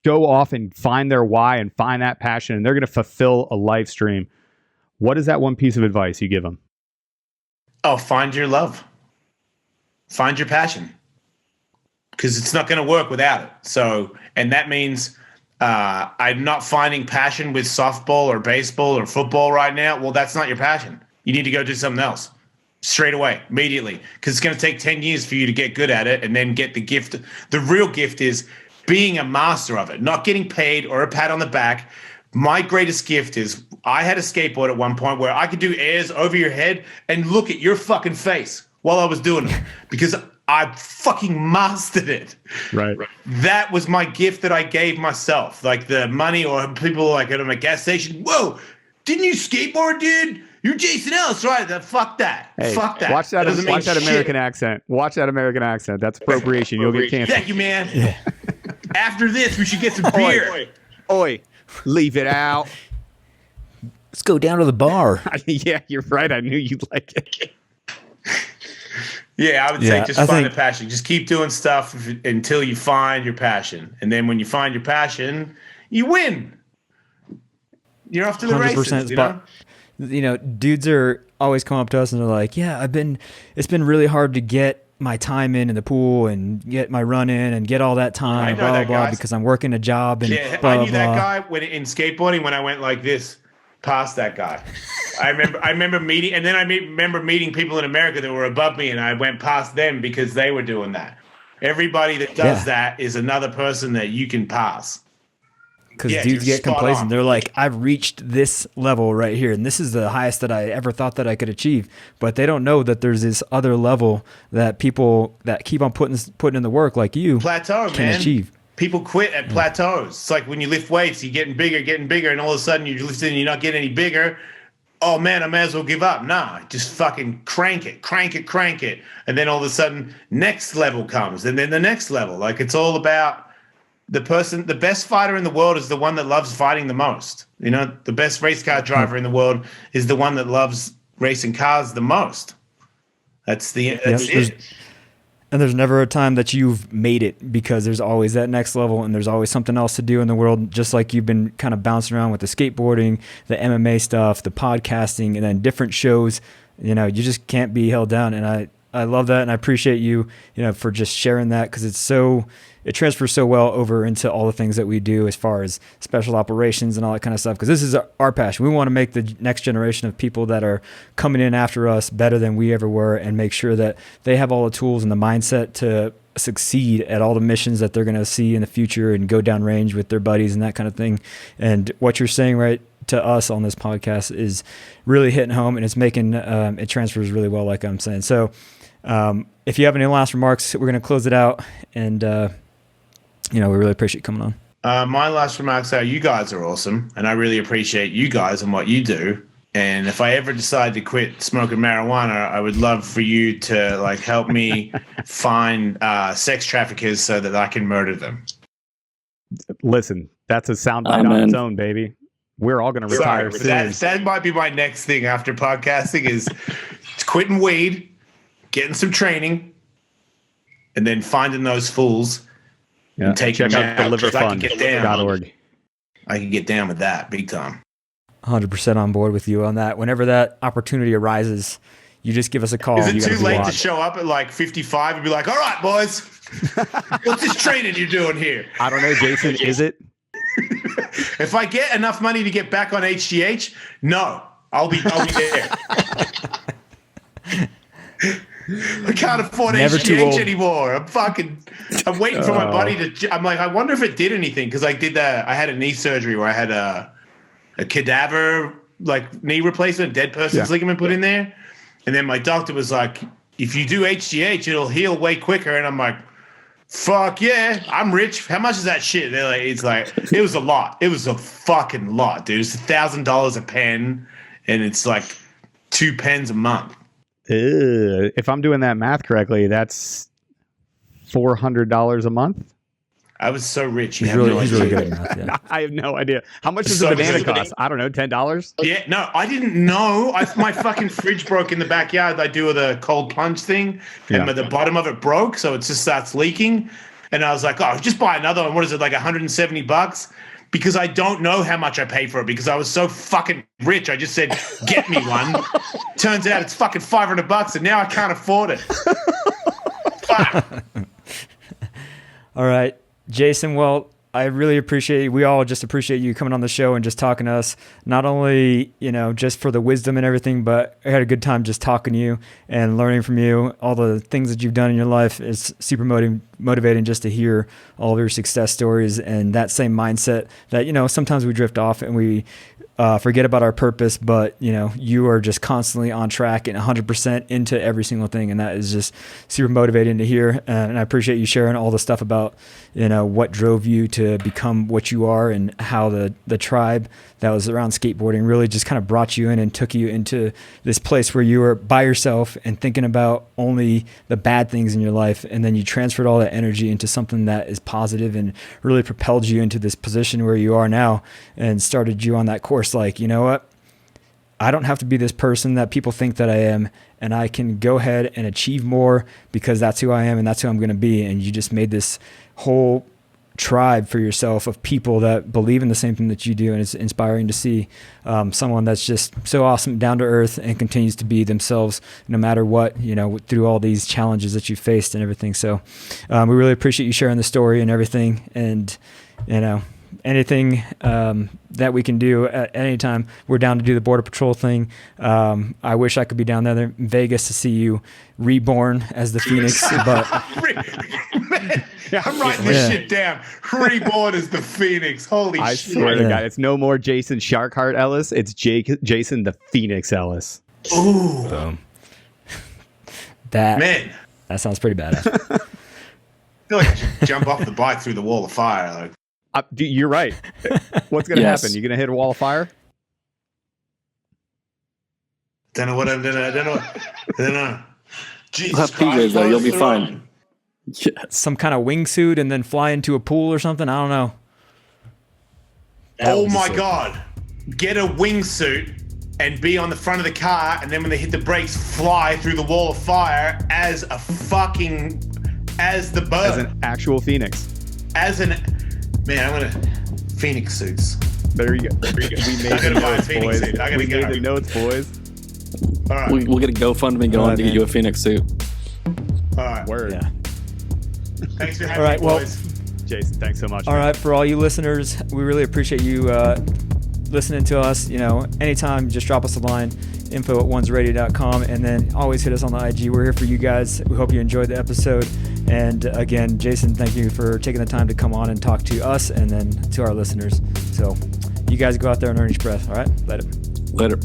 go off and find their why and find that passion, and they're going to fulfill a live stream. What is that one piece of advice you give them? Oh, find your love. Find your passion. Because it's not going to work without it. So, and that means I'm not finding passion with softball or baseball or football right now. Well, that's not your passion. You need to go do something else straight away, immediately. Because it's going to take 10 years for you to get good at it and then get the gift. The real gift is being a master of it, not getting paid or a pat on the back. My greatest gift is I had a skateboard at one point where I could do airs over your head and look at your fucking face while I was doing it because I fucking mastered it. Right. That was my gift that I gave myself. Like the money or people like at a gas station. Whoa, didn't you skateboard, dude? You're Jason Ellis, right? Fuck that. Hey, fuck that. Watch that American accent. Watch that American accent. That's appropriation. You'll get canceled. Thank you, man. Yeah. After this, we should get some beer. Oi, leave it out. Let's go down to the bar. Yeah, you're right. I knew you'd like it. Yeah, I would say just find a passion. Just keep doing stuff until you find your passion. And then when you find your passion, you win. You're off to the races, you know? You know, dudes are always come up to us and they're like, yeah, it's been really hard to get my time in the pool and get my run in and get all that time, blah, blah, because I'm working a job and blah, blah, I knew that guy in skateboarding when I went like this past that guy. I remember meeting, and then I remember meeting people in America that were above me, and I went past them because they were doing that. Everybody that does that is another person that you can pass. Because dudes get complacent. They're like, I've reached this level right here, and this is the highest that I ever thought that I could achieve. But they don't know that there's this other level that people that keep on putting in the work like you plateau, can achieve. people quit at plateaus. It's like when you lift weights, you're getting bigger, and all of a sudden you're lifting and you're not getting any bigger. Oh man, I may as well give up. Nah, just fucking crank it. And then all of a sudden, next level comes, and then the next level. Like, it's all about the best fighter in the world is the one that loves fighting the most. You know, the best race car driver in the world is the one that loves racing cars the most. That's it. And there's never a time that you've made it, because there's always that next level, and there's always something else to do in the world, just like you've been kind of bouncing around with the skateboarding, the MMA stuff, the podcasting, and then different shows. You know, you just can't be held down. And I love that, and I appreciate you, for just sharing that, because it transfers so well over into all the things that we do as far as special operations and all that kind of stuff, because this is our passion. We want to make the next generation of people that are coming in after us better than we ever were, and make sure that they have all the tools and the mindset to succeed at all the missions that they're going to see in the future and go down range with their buddies and that kind of thing. And what you're saying right to us on this podcast is really hitting home, and it's making it transfers really well, like I'm saying. So if you have any last remarks, we're going to close it out, and we really appreciate you coming on. My last remarks are, you guys are awesome, and I really appreciate you guys and what you do. And if I ever decide to quit smoking marijuana, I would love for you to help me find sex traffickers so that I can murder them. Listen, that's a soundbite on its own, baby. We're all going to retire soon. That might be my next thing after podcasting is quitting weed, getting some training, and then finding those fools. Yeah, and taking check out deliverfund.org. I can get down with that big time. 100% on board with you on that. Whenever that opportunity arises, you just give us a call. Is it too late to show up at 55 and be like, all right, boys, what's this training you're doing here? I don't know, Jason, is it? If I get enough money to get back on HGH, no, I'll be there. I can't afford HGH anymore. I'm waiting for my buddy to. I'm like, I wonder if it did anything, because I had a knee surgery where I had a cadaver knee replacement, dead person's ligament put in there, and then my doctor was like, if you do HGH, it'll heal way quicker, and I'm like, fuck yeah, I'm rich. How much is that shit? They're like, it was a lot. It was a fucking lot, dude. It's $1,000 a pen, and it's like 2 pens a month. If I'm doing that math correctly, that's $400 a month. I was so rich. He's really good at math. Yeah. I have no idea. How much does a banana cost? I don't know, $10? Yeah, no, I didn't know. My fucking fridge broke in the backyard. I do the cold plunge thing, and the bottom of it broke, so it just starts leaking. And I was like, oh, just buy another one. What is it, $170? Because I don't know how much I paid for it, because I was so fucking rich. I just said, get me one. Turns out it's fucking $500, and now I can't afford it. Fuck. All right, Jason. Well, I really appreciate. We all just appreciate you coming on the show and just talking to us. Not only just for the wisdom and everything, but I had a good time just talking to you and learning from you. All the things that you've done in your life is super motivating just to hear all of your success stories and that same mindset that sometimes we drift off and we forget about our purpose, but you are just constantly on track and 100% into every single thing, and that is just super motivating to hear. And I appreciate you sharing all the stuff about what drove you to become what you are, and how the tribe that was around skateboarding really just kind of brought you in and took you into this place where you were by yourself and thinking about only the bad things in your life, and then you transferred all that energy into something that is positive and really propelled you into this position where you are now, and started you on that course. Like, you know what? I don't have to be this person that people think that I am, and I can go ahead and achieve more because that's who I am and that's who I'm going to be. And you just made this whole tribe for yourself of people that believe in the same thing that you do, and it's inspiring to see someone that's just so awesome, down to earth, and continues to be themselves no matter what, through all these challenges that you faced and everything. So we really appreciate you sharing the story and everything, and anything that we can do at any time, we're down to do the Border Patrol thing. I wish I could be down there in Vegas to see you reborn as the Phoenix, but man, I'm writing this shit down. Reborn as the Phoenix. Holy shit! I swear to God, it's no more Jason Sharkheart Ellis. It's Jason the Phoenix Ellis. Ooh, that sounds pretty badass. feel like I should jump off the bike through the wall of fire. Like, Dude, you're right. What's going to Yes. happen? You going to hit a wall of fire? don't know what I'm doing. I don't know. Jesus Have PJs though, you'll be fine. Yes. Some kind of wingsuit and then fly into a pool or something. I don't know. Oh my God. Get a wingsuit and be on the front of the car, and then when they hit the brakes, fly through the wall of fire as the bird. As an actual phoenix. Man, I'm gonna Phoenix suits. There you go. We made I gotta the buy a notes, Phoenix boys. suit. I gotta We go. made the notes, boys. All right. We'll get a GoFundMe going right, to get man. you a Phoenix suit. All right. Word. Yeah. Thanks for having All right, me, well- boys. Jason, thanks so much. All man. right, for all you listeners, we really appreciate you listening to us. Anytime, just drop us a line, info@onesradio.com, and then always hit us on the IG. We're here for you guys. We hope you enjoyed the episode. And again, Jason, thank you for taking the time to come on and talk to us and then to our listeners. So you guys go out there and earn each breath. All right, later. Later.